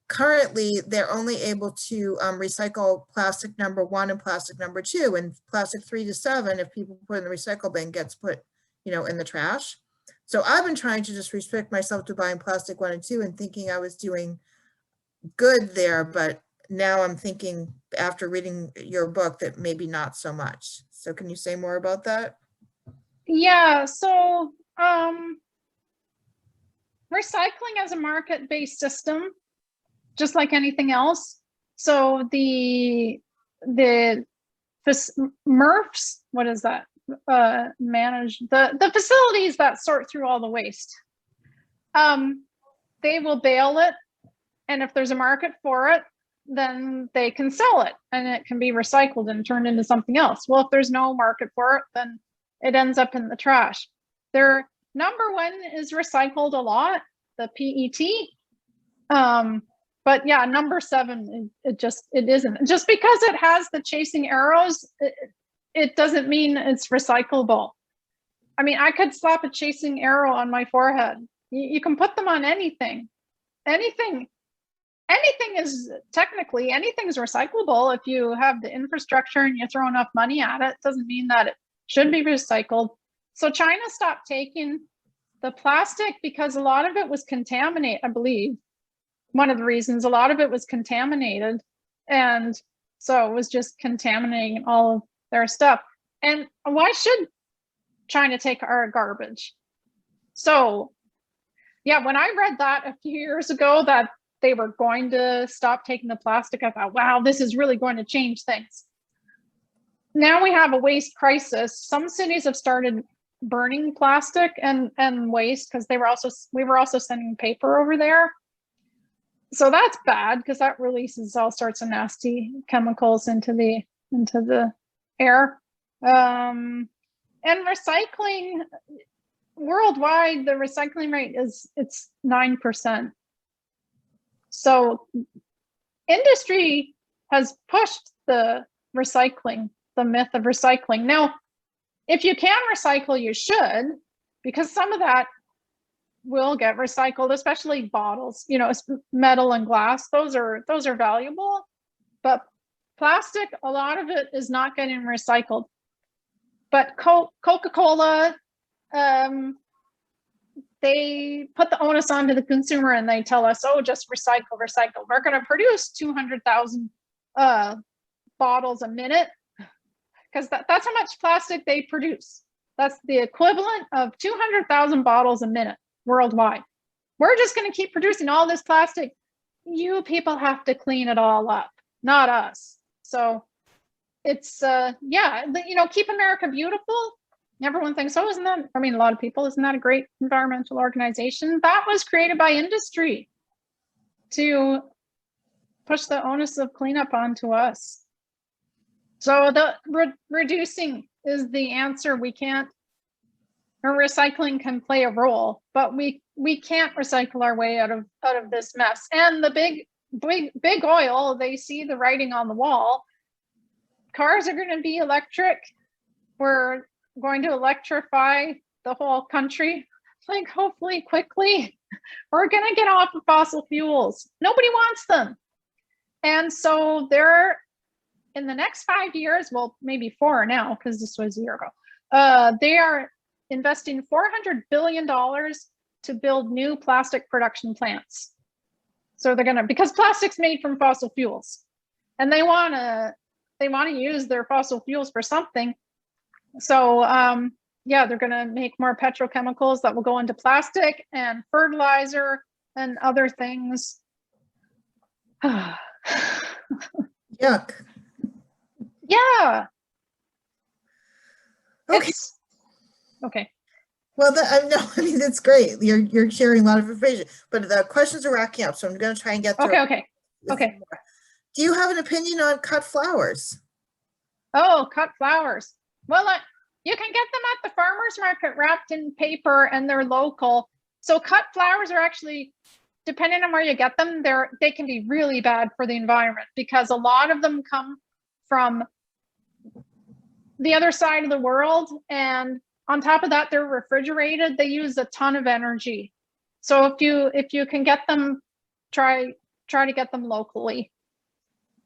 currently they're only able to recycle plastic number 1 and plastic number 2, and plastic 3 to 7, if people put in the recycle bin, gets put, in the trash. So I've been trying to just restrict myself to buying plastic 1 and 2 and thinking I was doing good there, but now I'm thinking after reading your book that maybe not so much. So can you say more about that? Yeah, so recycling as a market-based system, just like anything else. So the MRFs, what is that? Manage the facilities that sort through all the waste. They will bale it, and if there's a market for it, then they can sell it, and it can be recycled and turned into something else. Well, if there's no market for it, then it ends up in the trash. Their number 1 is recycled a lot, the PET. But yeah, number 7, it isn't. Just because it has the chasing arrows, it doesn't mean it's recyclable. I mean, I could slap a chasing arrow on my forehead. You can put them on anything. Anything's recyclable if you have the infrastructure and you throw enough money at it. Doesn't mean that it should be recycled. So China stopped taking the plastic because a lot of it was contaminated, I believe. One of the reasons, a lot of it was contaminated, and so it was just contaminating all of their stuff. And why should China take our garbage? So yeah, when I read that a few years ago that they were going to stop taking the plastic, I thought, wow, this is really going to change things. Now we have a waste crisis. Some cities have started burning plastic and waste because we were also sending paper over there. So that's bad because that releases all sorts of nasty chemicals into the air. And recycling worldwide, the recycling rate it's 9%. So industry has pushed the myth of recycling. Now, if you can recycle, you should, because some of that will get recycled, especially bottles, metal and glass. Those are valuable, but plastic, a lot of it is not getting recycled. But Coca-Cola, they put the onus onto the consumer and they tell us, oh, just recycle. We're going to produce 200,000 bottles a minute, because that's how much plastic they produce. That's the equivalent of 200,000 bottles a minute worldwide. We're just going to keep producing all this plastic. You people have to clean it all up, not us. So it's keep America beautiful. Everyone thinks, oh, isn't that a great environmental organization? That was created by industry to push the onus of cleanup onto us. So the reducing is the answer. Recycling can play a role, but we can't recycle our way out of this mess. And the big oil, they see the writing on the wall. Cars are going to be electric. We're going to electrify the whole country, like hopefully quickly. We're going to get off of fossil fuels. Nobody wants them. And so they're in the next 5 years, well, maybe 4 now, because this was a year ago, they are investing $400 billion to build new plastic production plants. So they're because plastic's made from fossil fuels, and they want to use their fossil fuels for something. So they're going to make more petrochemicals that will go into plastic and fertilizer and other things. Yuck. Yeah. Okay. Okay. Well, that's great. You're sharing a lot of information, but the questions are racking up, so I'm going to try and get through. Okay. Do you have an opinion on cut flowers? Oh, cut flowers. Well, you can get them at the farmer's market wrapped in paper, and they're local. So cut flowers are actually, depending on where you get them, they can be really bad for the environment, because a lot of them come from the other side of the world. And on top of that, they're refrigerated. They use a ton of energy. So if you can get them, try to get them locally.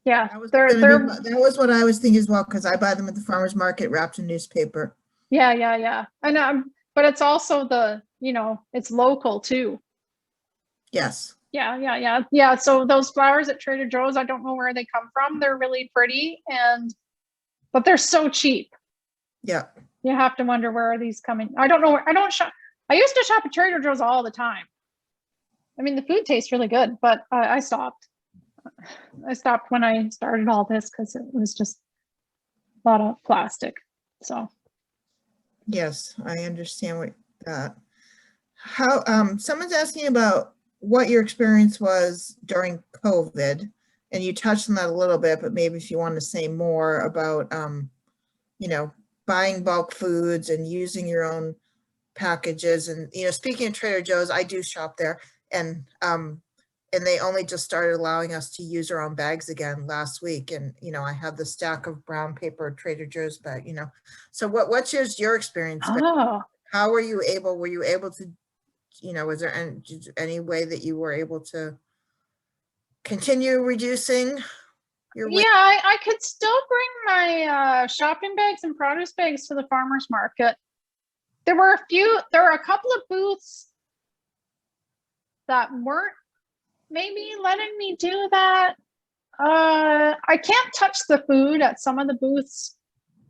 Yeah, that was what I was thinking as well, because I buy them at the farmer's market wrapped in newspaper. Yeah. And but it's also it's local too. Yes. Yeah. So those flowers at Trader Joe's, I don't know where they come from. They're really pretty, but they're so cheap. Yeah. You have to wonder, where are these coming? I don't know. I don't shop. I used to shop at Trader Joe's all the time. I mean, the food tastes really good, but I stopped. I stopped when I started all this because it was just a lot of plastic. So. Yes, I understand that. How someone's asking about what your experience was during COVID, and you touched on that a little bit, but maybe if you want to say more about buying bulk foods and using your own packages. And speaking of Trader Joe's, I do shop there, and they only just started allowing us to use our own bags again last week. And I have the stack of brown paper Trader Joe's bag. So what's your experience? Oh. How were you able to, was there any way that you were able to continue reducing your weight? Yeah, I could still bring my shopping bags and produce bags to the farmer's market. There were a couple of booths that weren't maybe letting me do that. I can't touch the food at some of the booths.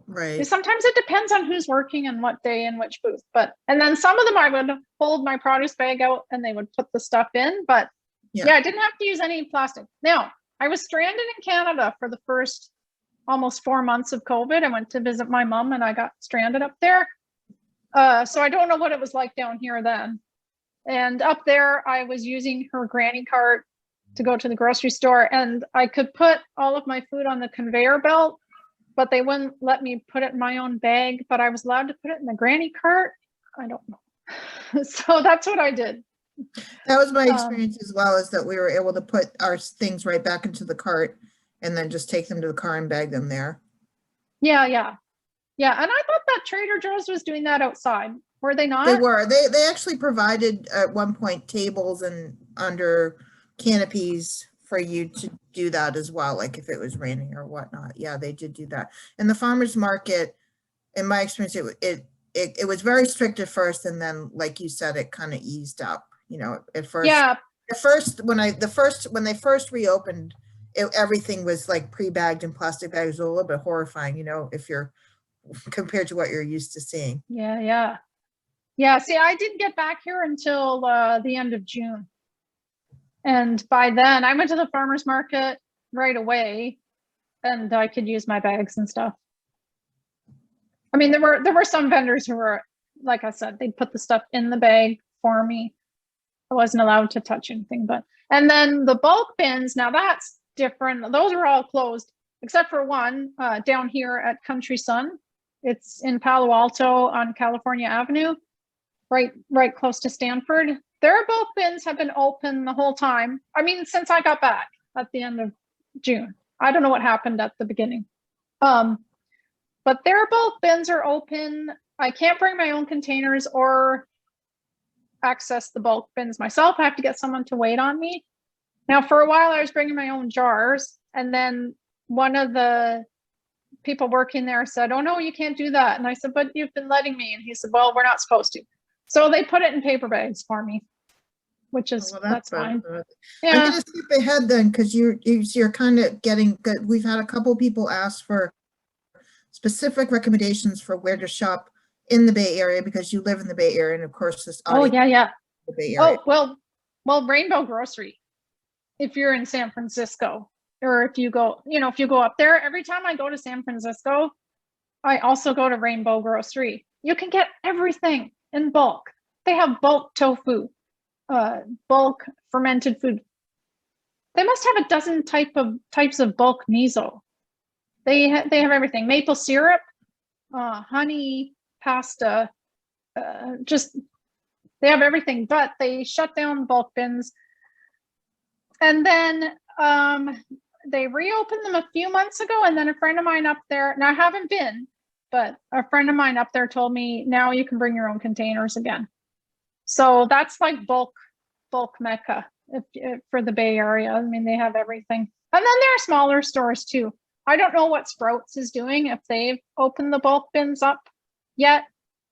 Right. Sometimes it depends on who's working and what day and which booth. And then some of them I would hold my produce bag out and they would put the stuff in. But yeah, I didn't have to use any plastic. Now, I was stranded in Canada for the first almost 4 months of COVID. I went to visit my mom and I got stranded up there. So I don't know what it was like down here then. And up there, I was using her granny cart to go to the grocery store, and I could put all of my food on the conveyor belt, but they wouldn't let me put it in my own bag, but I was allowed to put it in the granny cart. I don't know. So that's what I did. That was my experience as well, is that we were able to put our things right back into the cart and then just take them to the car and bag them there. Yeah. And I thought that Trader Joe's was doing that outside. Were they not? They were. They actually provided at one point tables and under canopies for you to do that as well, like if it was raining or whatnot. Yeah, they did do that. And the farmers market, in my experience, it was very strict at first, and then, like you said, it kind of eased up. At first. Yeah. At first, when they first reopened, everything was like pre-bagged in plastic bags. It was a little bit horrifying, if you're compared to what you're used to seeing. Yeah. See, I didn't get back here until the end of June. And by then I went to the farmer's market right away and I could use my bags and stuff. I mean, there were some vendors who were, like I said, they'd put the stuff in the bag for me. I wasn't allowed to touch anything, and then the bulk bins, now that's different. Those are all closed except for one down here at Country Sun. It's in Palo Alto on California Avenue, right close to Stanford. Their bulk bins have been open the whole time. I mean, since I got back at the end of June. I don't know what happened at the beginning. But their bulk bins are open. I can't bring my own containers or access the bulk bins myself. I have to get someone to wait on me. Now, for a while, I was bringing my own jars. And then one of the people working there said, "Oh, no, you can't do that." And I said, "But you've been letting me." And he said, "Well, we're not supposed to." So they put it in paper bags for me, which is, that's fine. Yeah. I'm going to skip ahead then, because you're kind of getting good. We've had a couple people ask for specific recommendations for where to shop in the Bay Area, because you live in the Bay Area, and of course this audience. Oh, yeah. The Bay Area. Oh, well, Rainbow Grocery, if you're in San Francisco, or if you go up there, every time I go to San Francisco, I also go to Rainbow Grocery. You can get everything in bulk. They have bulk tofu, bulk fermented food. They must have a dozen types of bulk miso. They have everything. Maple syrup, honey, pasta, they have everything, but they shut down bulk bins. And then they reopened them a few months ago, and then a friend of mine up there, now I haven't been, but a friend of mine up there told me now you can bring your own containers again. So that's like bulk mecca if for the Bay Area. I mean, they have everything. And then there are smaller stores too. I don't know what Sprouts is doing, if they've opened the bulk bins up yet.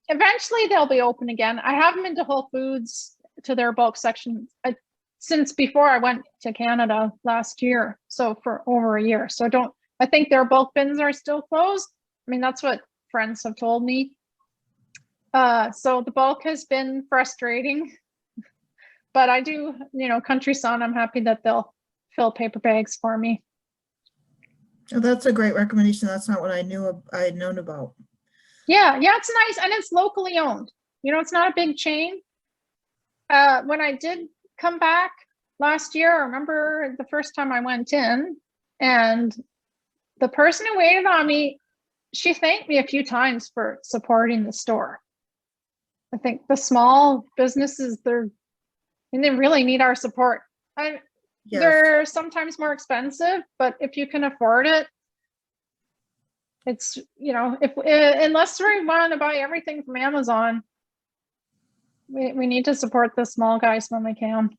Eventually they'll be open again. I haven't been to Whole Foods to their bulk section since before I went to Canada last year. So for over a year. So I think their bulk bins are still closed. I mean, that's what friends have told me. So the bulk has been frustrating, but I do, Country Sun, I'm happy that they'll fill paper bags for me. Oh, that's a great recommendation. That's not what I had known about. Yeah, it's nice, and it's locally owned. It's not a big chain. When I did come back last year, I remember the first time I went in, and the person who waited on me, she thanked me a few times for supporting the store. I think the small businesses, they really need our support. Yes. They're sometimes more expensive, but if you can afford it, it's, unless we want to buy everything from Amazon, we need to support the small guys when we can.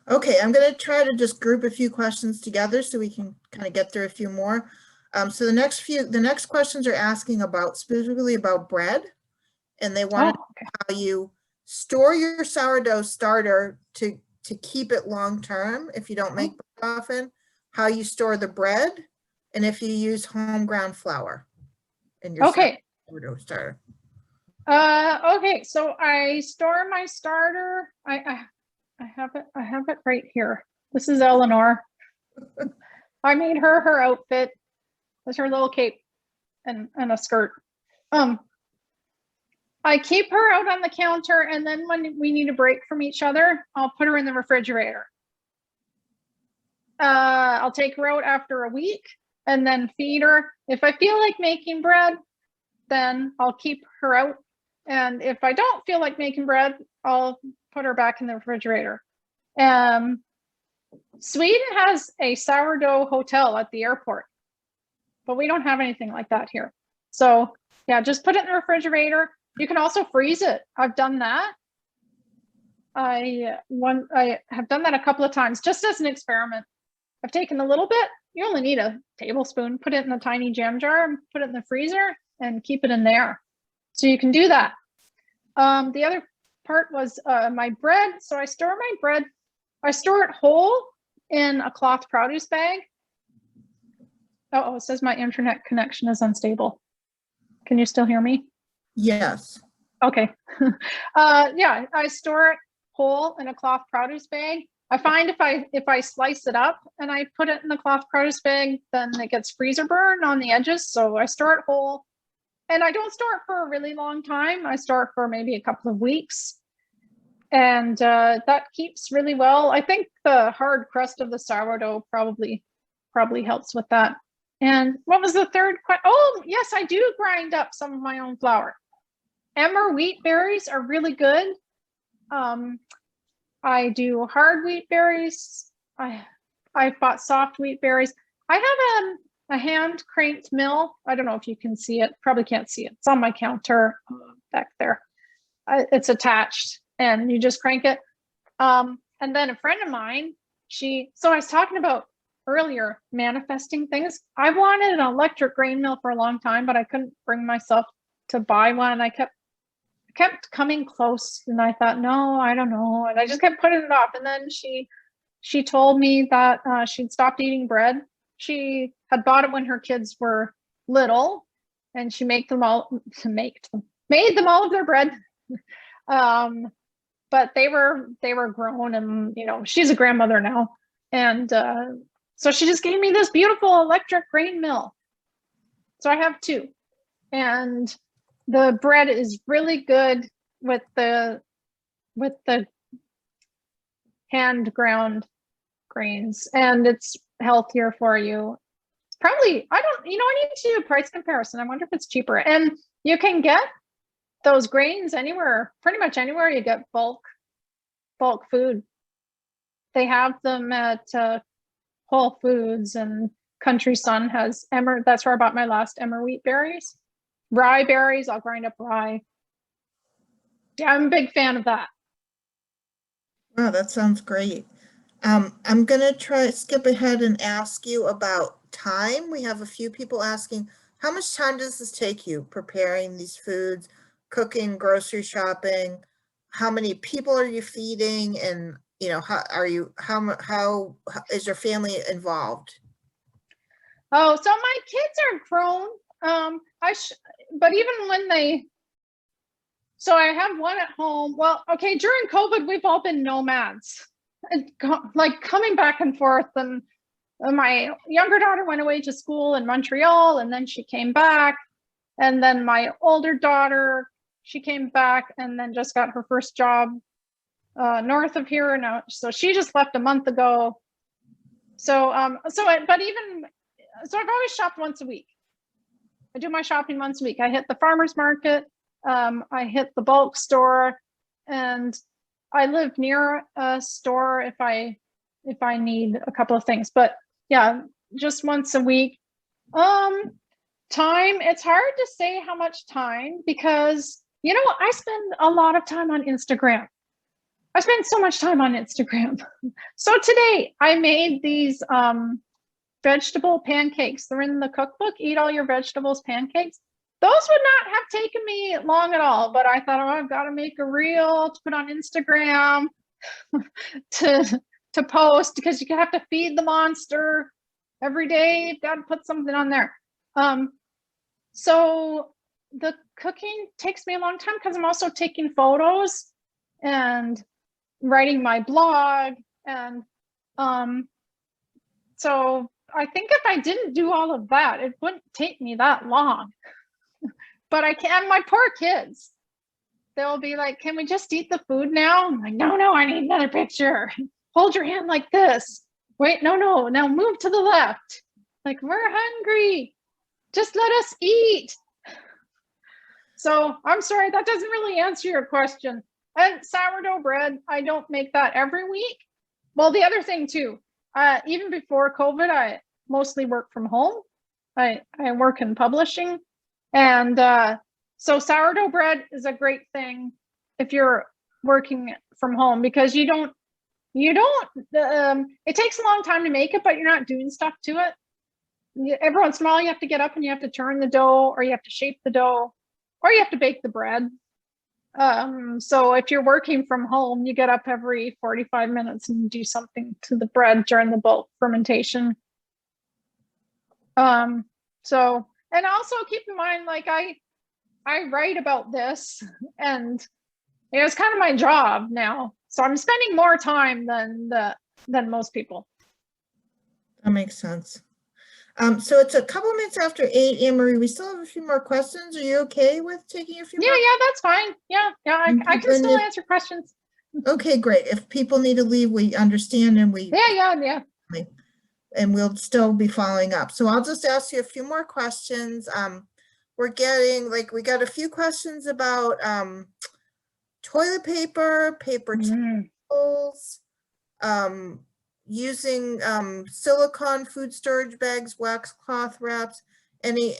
Okay, I'm going to try to just group a few questions together so we can kind of get through a few more. So the next questions are asking specifically about bread, and they want to know how you store your sourdough starter to keep it long term if you don't make bread often, how you store the bread, and if you use home ground flour in your sourdough starter. Okay, so I store my starter. I have it right here. This is Eleanor. I made her outfit. That's her little cape and a skirt. I keep her out on the counter, and then when we need a break from each other, I'll put her in the refrigerator. I'll take her out after a week and then feed her. If I feel like making bread, then I'll keep her out. And if I don't feel like making bread, I'll put her back in the refrigerator. Sweden has a sourdough hotel at the airport, but we don't have anything like that here. So yeah, just put it in the refrigerator. You can also freeze it. I've done that. I have done that a couple of times just as an experiment. I've taken a little bit. You only need a tablespoon, put it in a tiny jam jar and put it in the freezer and keep it in there. So you can do that. The other part was my bread. So I store my bread. I store it whole in a cloth produce bag. Oh, it says my internet connection is unstable. Can you still hear me? Yes. Okay. Yeah, I store it whole in a cloth produce bag. I find if I slice it up and I put it in the cloth produce bag, then it gets freezer burn on the edges. So I store it whole, and I don't store it for a really long time. I store it for maybe a couple of weeks, and that keeps really well. I think the hard crust of the sourdough probably helps with that. And what was the third question? Oh, yes, I do grind up some of my own flour. Emmer wheat berries are really good. I do hard wheat berries. I bought soft wheat berries. I have a hand cranked mill. I don't know if you can see it. Probably can't see it. It's on my counter back there. It's attached, and you just crank it. And then a friend of mine, so I was talking about earlier manifesting things. I wanted an electric grain mill for a long time, but I couldn't bring myself to buy one. I kept coming close, and I thought, no, I don't know, and I just kept putting it off. And then she told me that she'd stopped eating bread. She had bought it when her kids were little, and she made them all of their bread. But they were grown, and she's a grandmother now, and so she just gave me this beautiful electric grain mill. So I have two, and the bread is really good with the hand ground grains, and it's healthier for you. It's probably, I need to do a price comparison. I wonder if it's cheaper. And you can get those grains anywhere, pretty much anywhere you get bulk food. They have them at Whole Foods and Country Sun has emmer. That's where I bought my last emmer wheat berries. Rye berries, I'll grind up rye. Yeah, I'm a big fan of that. Wow, that sounds great. I'm gonna skip ahead and ask you about time. We have a few people asking, how much time does this take you preparing these foods, cooking, grocery shopping? How many people are you feeding? And how is your family involved? Oh, so my kids are grown. But even when so I have one at home. Well, okay, during COVID, we've all been nomads, and like coming back and forth. And my younger daughter went away to school in Montreal, and then she came back. And then my older daughter, she came back and then just got her first job north of here. Now, so she just left a month ago. So I've always shopped once a week. I do my shopping once a week. I hit the farmer's market. I hit the bulk store, and I live near a store if I need a couple of things. But yeah, just once a week. Time, it's hard to say how much time, because I spend a lot of time on Instagram. I spend so much time on Instagram. So today I made these vegetable pancakes. They're in the cookbook, Eat All Your Vegetables pancakes. Those would not have taken me long at all, but I thought, oh, I've got to make a reel to put on Instagram to post, because you have to feed the monster every day. You've got to put something on there. So the cooking takes me a long time, because I'm also taking photos and writing my blog. And so I think if I didn't do all of that, it wouldn't take me that long. But I can. My poor kids, they'll be like, can we just eat the food now? I'm like, no, I need another picture. Hold your hand like this. Wait, no, now move to the left. Like, we're hungry. Just let us eat. So I'm sorry, that doesn't really answer your question. And sourdough bread, I don't make that every week. Well, the other thing too, even before COVID, I mostly work from home. I work in publishing. And so sourdough bread is a great thing if you're working from home, because it takes a long time to make it, but you're not doing stuff to it. Every once in a while, you have to get up and you have to turn the dough, or you have to shape the dough, or you have to bake the bread. So if you're working from home, you get up every 45 minutes and do something to the bread during the bulk fermentation. And also keep in mind, like I write about this, and it's kind of my job now. So I'm spending more time than most people. That makes sense. So it's a couple minutes after 8, Anne-Marie. We still have a few more questions. Are you okay with taking a few more? Yeah, that's fine. Yeah, I can still answer questions. Okay, great. If people need to leave, we understand, and we Yeah. And we'll still be following up. So I'll just ask you a few more questions. We got a few questions about toilet paper towels, using silicone food storage bags, waxcloth wraps. Any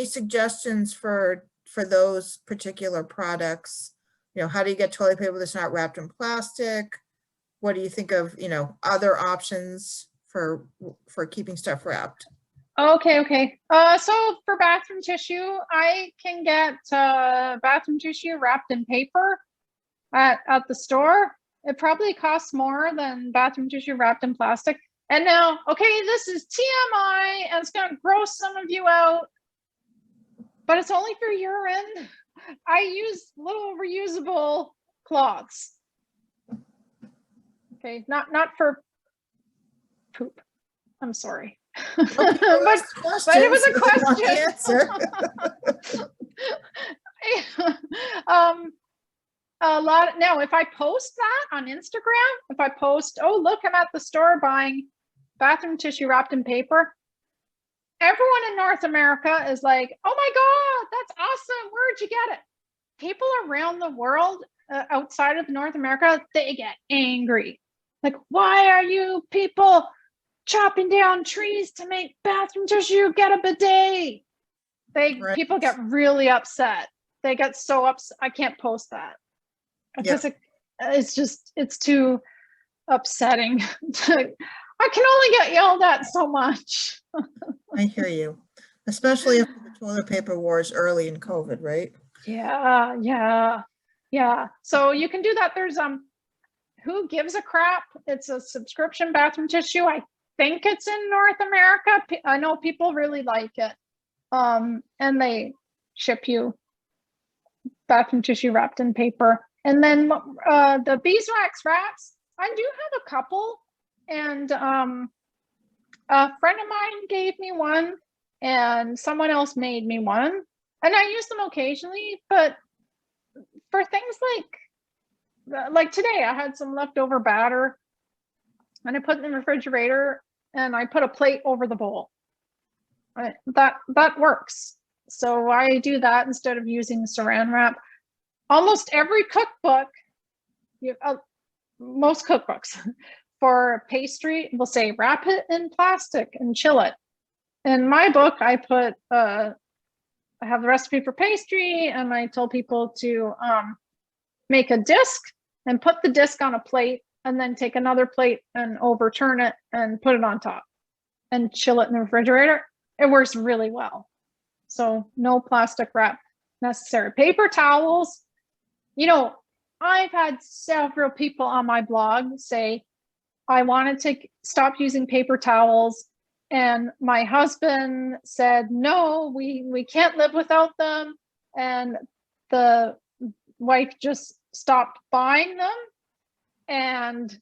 suggestions for those particular products? How do you get toilet paper that's not wrapped in plastic? What do you think of, other options for keeping stuff wrapped? Okay. So for bathroom tissue, I can get bathroom tissue wrapped in paper at the store. It probably costs more than bathroom tissue wrapped in plastic. And now, okay, this is TMI, and it's going to gross some of you out, but it's only for urine. I use little reusable cloths. Okay, not for poop. I'm sorry. Okay, but it was a question. A lot now, if I post that on Instagram, if I post, oh, look, I'm at the store buying bathroom tissue wrapped in paper, everyone in North America is like, oh my God, that's awesome. Where'd you get it? People around the world outside of North America, they get angry. Like, why are you people chopping down trees to make bathroom tissue, get a bidet. Right. People get really upset. They get so upset. I can't post that because it's too upsetting. I can only get yelled at so much. I hear you, especially after the toilet paper wars early in COVID, right? Yeah. So you can do that. There's Who Gives a Crap? It's a subscription bathroom tissue. I think it's in North America. I know people really like it. And they ship you bathroom tissue wrapped in paper. And then the beeswax wraps, I do have a couple. And a friend of mine gave me one, and someone else made me one. And I use them occasionally, but for things like today, I had some leftover batter, and I put it in the refrigerator, and I put a plate over the bowl. That works. So I do that instead of using the saran wrap. Almost every cookbook, most cookbooks for pastry will say wrap it in plastic and chill it. In my book, I put I have the recipe for pastry, and I tell people to make a disc and put the disc on a plate, and then take another plate and overturn it and put it on top and chill it in the refrigerator. It works really well. So no plastic wrap necessary. Paper towels, I've had several people on my blog say, I wanted to stop using paper towels, and my husband said, no, we can't live without them. And the wife just stopped buying them. And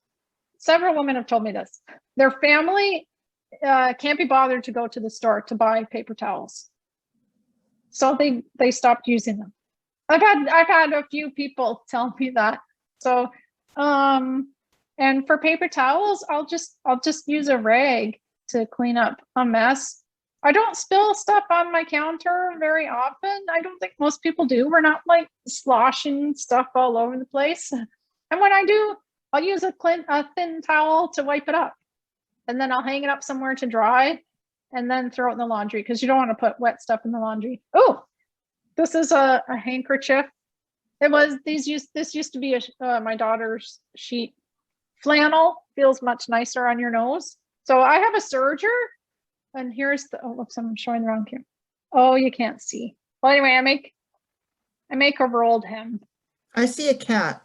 several women have told me this. Their family can't be bothered to go to the store to buy paper towels. So they stopped using them. I've had a few people tell me that. So, and for paper towels, I'll just use a rag to clean up a mess. I don't spill stuff on my counter very often. I don't think most people do. We're not like sloshing stuff all over the place. And when I do, I'll use a thin towel to wipe it up. And then I'll hang it up somewhere to dry, and then throw it in the laundry, because you don't want to put wet stuff in the laundry. Oh, this is a handkerchief. This used to be my daughter's sheet. Flannel feels much nicer on your nose. So I have a serger, and here's oops, I'm showing the wrong camera. Oh, you can't see. Well, anyway, I make a rolled hem. I see a cat.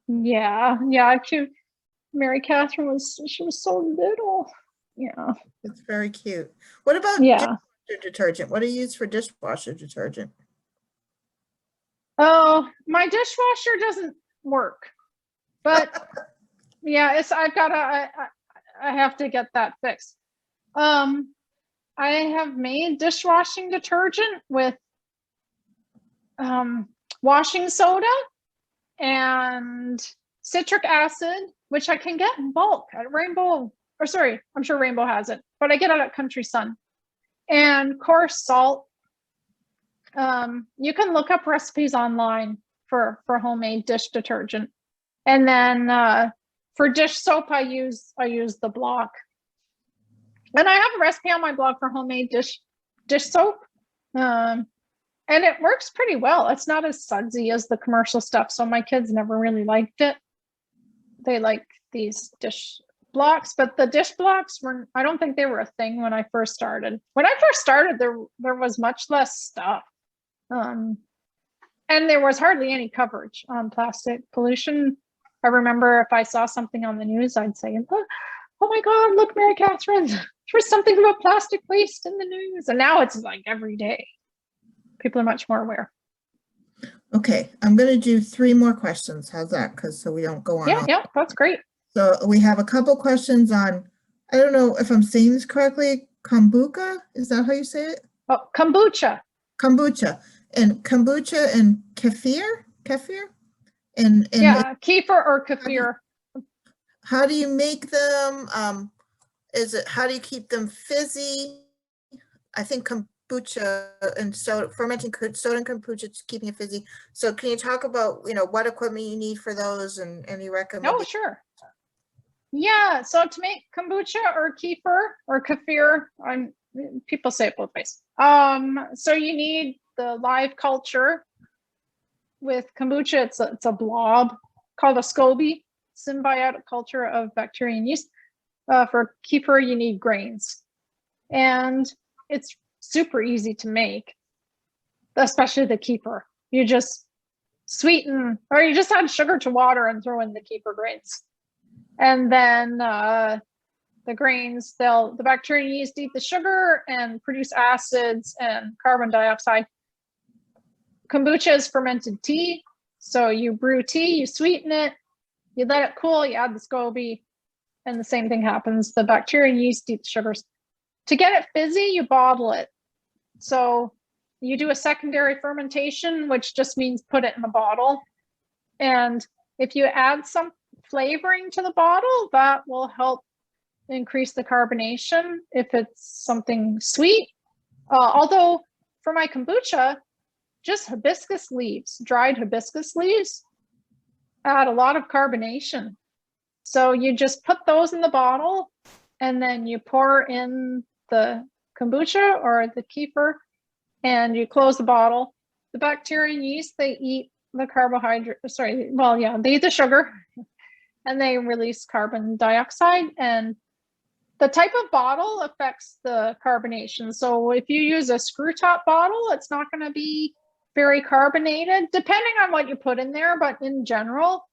Yeah. Mary Catherine was so little. Yeah. It's very cute. What about dishwasher detergent? What do you use for dishwasher detergent? Oh, my dishwasher doesn't work, but yeah, I have to get that fixed. I have made dishwashing detergent with washing soda and citric acid, which I can get in bulk at Rainbow, or sorry, I'm sure Rainbow has it, but I get it at Country Sun. And coarse salt. You can look up recipes online for homemade dish detergent. And then for dish soap, I use the block. And I have a recipe on my blog for homemade dish soap. And it works pretty well. It's not as sudsy as the commercial stuff. So my kids never really liked it. They like these dish blocks, but the dish blocks I don't think they were a thing when I first started. When I first started, there was much less stuff. And there was hardly any coverage on plastic pollution. I remember if I saw something on the news, I'd say, oh my God, look, Mary Catherine, there's something about plastic waste in the news. And now it's like every day. People are much more aware. Okay, I'm going to do 3 more questions. How's that? So we don't go on. Yeah, that's great. So we have a couple questions on, I don't know if I'm saying this correctly, kombucha? Is that how you say it? Oh, kombucha. Kombucha. And kombucha and kefir? And yeah, kefir or kefir. How do you make them? How do you keep them fizzy? I think kombucha and fermenting soda and kombucha, keeping it fizzy. So can you talk about, what equipment you need for those and any recommendations? Oh, sure. Yeah, so to make kombucha or kefir or kefir, people say it both ways. So you need the live culture. With kombucha, it's a blob called a SCOBY, symbiotic culture of bacteria and yeast. For kefir, you need grains, and it's super easy to make, especially the kefir. You just sweeten, or you just add sugar to water and throw in the kefir grains. And then the grains, the bacteria and yeast eat the sugar and produce acids and carbon dioxide. Kombucha is fermented tea. So you brew tea, you sweeten it, you let it cool, you add the SCOBY, and the same thing happens. The bacteria and yeast eat the sugars. To get it fizzy, you bottle it. So you do a secondary fermentation, which just means put it in a bottle. And if you add some flavoring to the bottle, that will help increase the carbonation if it's something sweet. Although for my kombucha, just hibiscus leaves, dried hibiscus leaves, add a lot of carbonation. So you just put those in the bottle and then you pour in the kombucha or the kefir and you close the bottle. The bacteria and yeast, they eat the carbohydrate, they eat the sugar and they release carbon dioxide, and the type of bottle affects the carbonation. So if you use a screw top bottle, it's not going to be very carbonated, depending on what you put in there, but in general,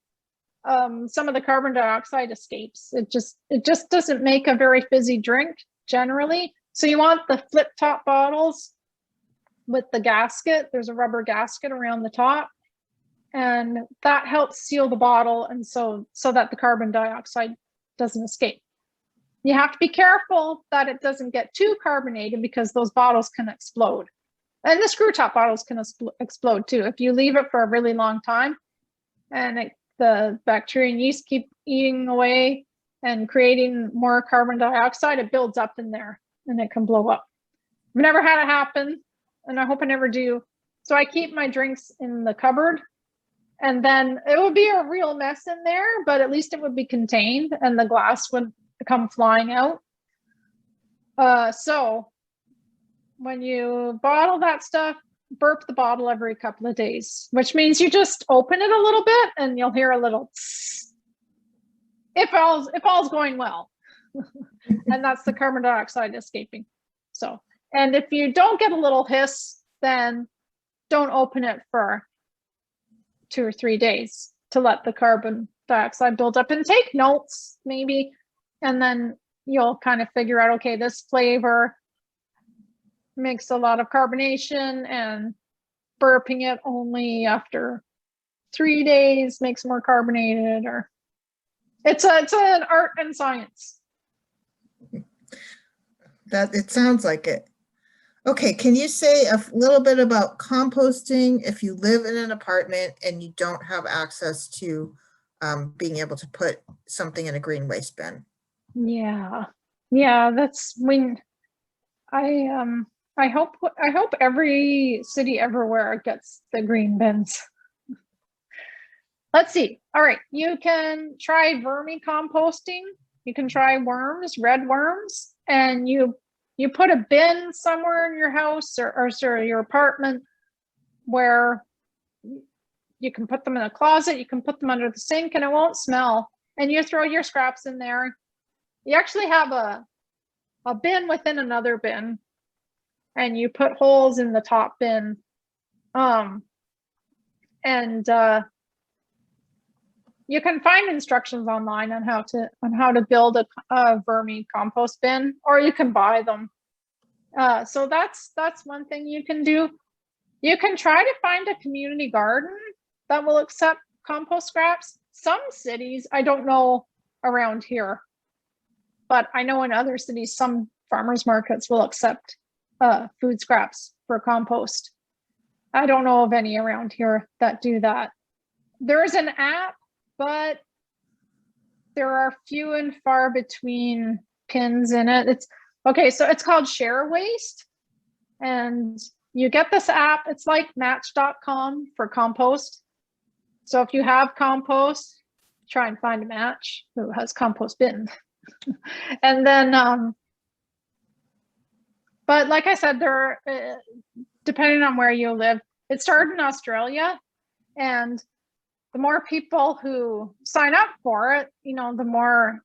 some of the carbon dioxide escapes. It just doesn't make a very fizzy drink generally. So you want the flip top bottles with the gasket. There's a rubber gasket around the top, and that helps seal the bottle, and so that the carbon dioxide doesn't escape. You have to be careful that it doesn't get too carbonated because those bottles can explode. And the screw top bottles can explode too. If you leave it for a really long time and the bacteria and yeast keep eating away and creating more carbon dioxide, it builds up in there and it can blow up. I've never had it happen, and I hope I never do. So I keep my drinks in the cupboard, and then it would be a real mess in there, but at least it would be contained and the glass would come flying out. So when you bottle that stuff, burp the bottle every couple of days, which means you just open it a little bit and you'll hear a little tss, if all's going well. And that's the carbon dioxide escaping. So, and if you don't get a little hiss, then don't open it for 2 or 3 days to let the carbon dioxide build up, and take notes maybe, and then you'll kind of figure out, okay, this flavor makes a lot of carbonation, and burping it only after 3 days makes more carbonated, or it's an art and science. That it sounds like it. Okay, can you say a little bit about composting if you live in an apartment and you don't have access to being able to put something in a green waste bin? Yeah, that's when I hope every city everywhere gets the green bins. Let's see. All right, you can try vermicomposting. You can try worms, red worms, and you put a bin somewhere in your house or your apartment where you can put them in a closet, you can put them under the sink, and it won't smell. And you throw your scraps in there. You actually have a bin within another bin, and you put holes in the top bin. You can find instructions online on how to build a vermicompost bin, or you can buy them. So that's one thing you can do. You can try to find a community garden that will accept compost scraps. Some cities, I don't know around here, but I know in other cities, some farmers markets will accept food scraps for compost. I don't know of any around here that do that. There is an app, but there are few and far between pins in it. It's okay, so it's called Share Waste, and you get this app. It's like Match.com for compost. So if you have compost, try and find a match who has compost bin. And then, but like I said, there, depending on where you live, it started in Australia, and the more people who sign up for it, you know, the more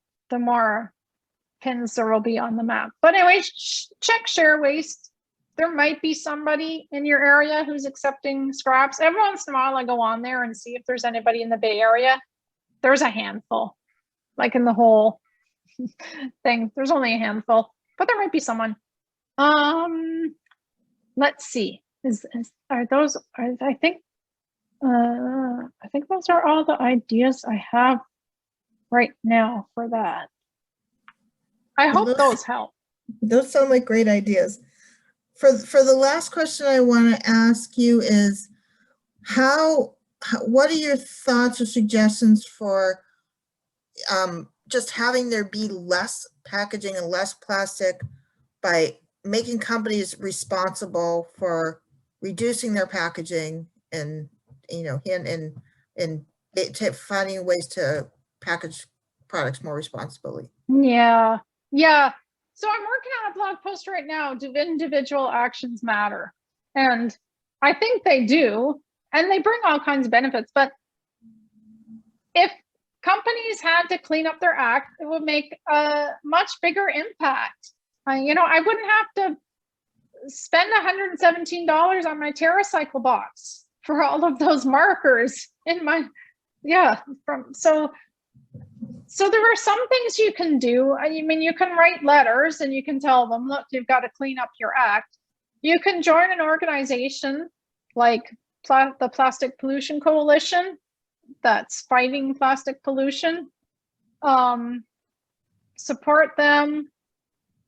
pins there will be on the map. But anyway, check Share Waste. There might be somebody in your area who's accepting scraps. Every once in a while, I go on there and see if there's anybody in the Bay Area. There's a handful, like in the whole thing. There's only a handful, but there might be someone. Let's see. I think those are all the ideas I have right now for that. I hope those help. Those sound like great ideas. For the last question I want to ask you is, what are your thoughts or suggestions for just having there be less packaging and less plastic by making companies responsible for reducing their packaging and, you know, and finding ways to package products more responsibly? Yeah. So I'm working on a blog post right now. Do individual actions matter? And I think they do, and they bring all kinds of benefits. But if companies had to clean up their act, it would make a much bigger impact. You know, I wouldn't have to spend $117 on my TerraCycle box for all of those markers in my, So there are some things you can do. I mean, you can write letters and you can tell them, look, you've got to clean up your act. You can join an organization like the Plastic Pollution Coalition that's fighting plastic pollution. Support them.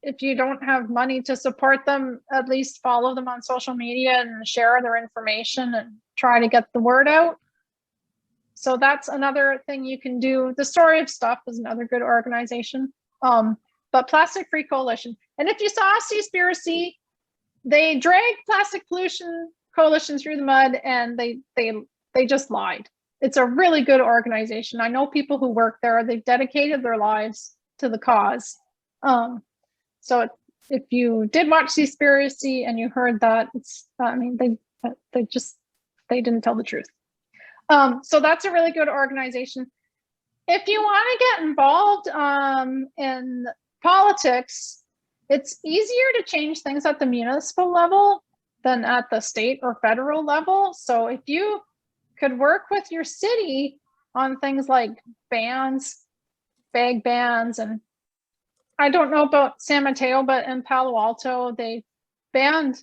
If you don't have money to support them, at least follow them on social media and share their information and try to get the word out. So that's another thing you can do. The Story of Stuff is another good organization. But Plastic Free Coalition. And if you saw Seaspiracy, they dragged Plastic Pollution Coalition through the mud, and they just lied. It's a really good organization. I know people who work there. They've dedicated their lives to the cause. So if you did watch Seaspiracy and you heard that, I mean, they didn't tell the truth. So that's a really good organization. If you want to get involved in politics, it's easier to change things at the municipal level than at the state or federal level. So if you could work with your city on things like bans, bag bans, and I don't know about San Mateo, but in Palo Alto, they have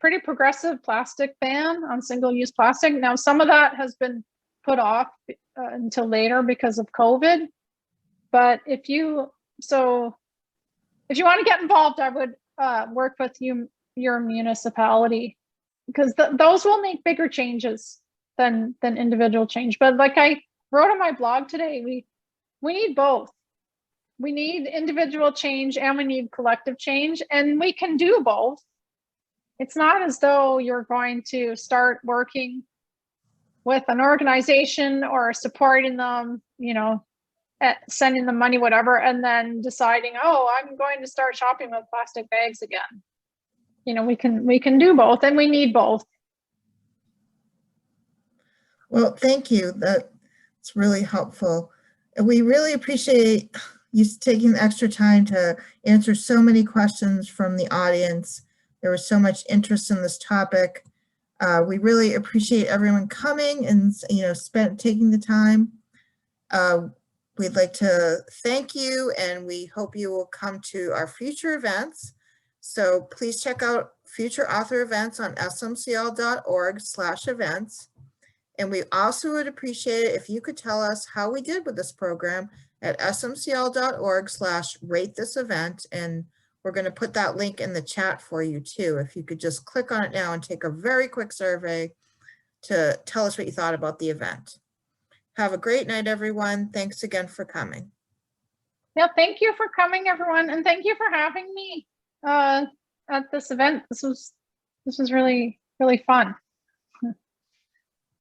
pretty progressive plastic ban on single-use plastic. Now, some of that has been put off until later because of COVID. But if you want to get involved, I would work with your municipality, because those will make bigger changes than individual change. But like I wrote on my blog today, we need both. We need individual change and we need collective change, and we can do both. It's not as though you're going to start working with an organization or supporting them, you know, sending them money, whatever, and then deciding, oh, I'm going to start shopping with plastic bags again. You know, we can do both, and we need both. Well, thank you. That's really helpful. And we really appreciate you taking the extra time to answer so many questions from the audience. There was so much interest in this topic. We really appreciate everyone coming and, you know, taking the time. We'd like to thank you, and we hope you will come to our future events. So please check out future author events on smcl.org/events. And we also would appreciate it if you could tell us how we did with this program at smcl.org/rate-this-event. And we're going to put that link in the chat for you too. If you could just click on it now and take a very quick survey to tell us what you thought about the event. Have a great night, everyone. Thanks again for coming. Yeah, thank you for coming, everyone. And thank you for having me at this event. This was really, really fun.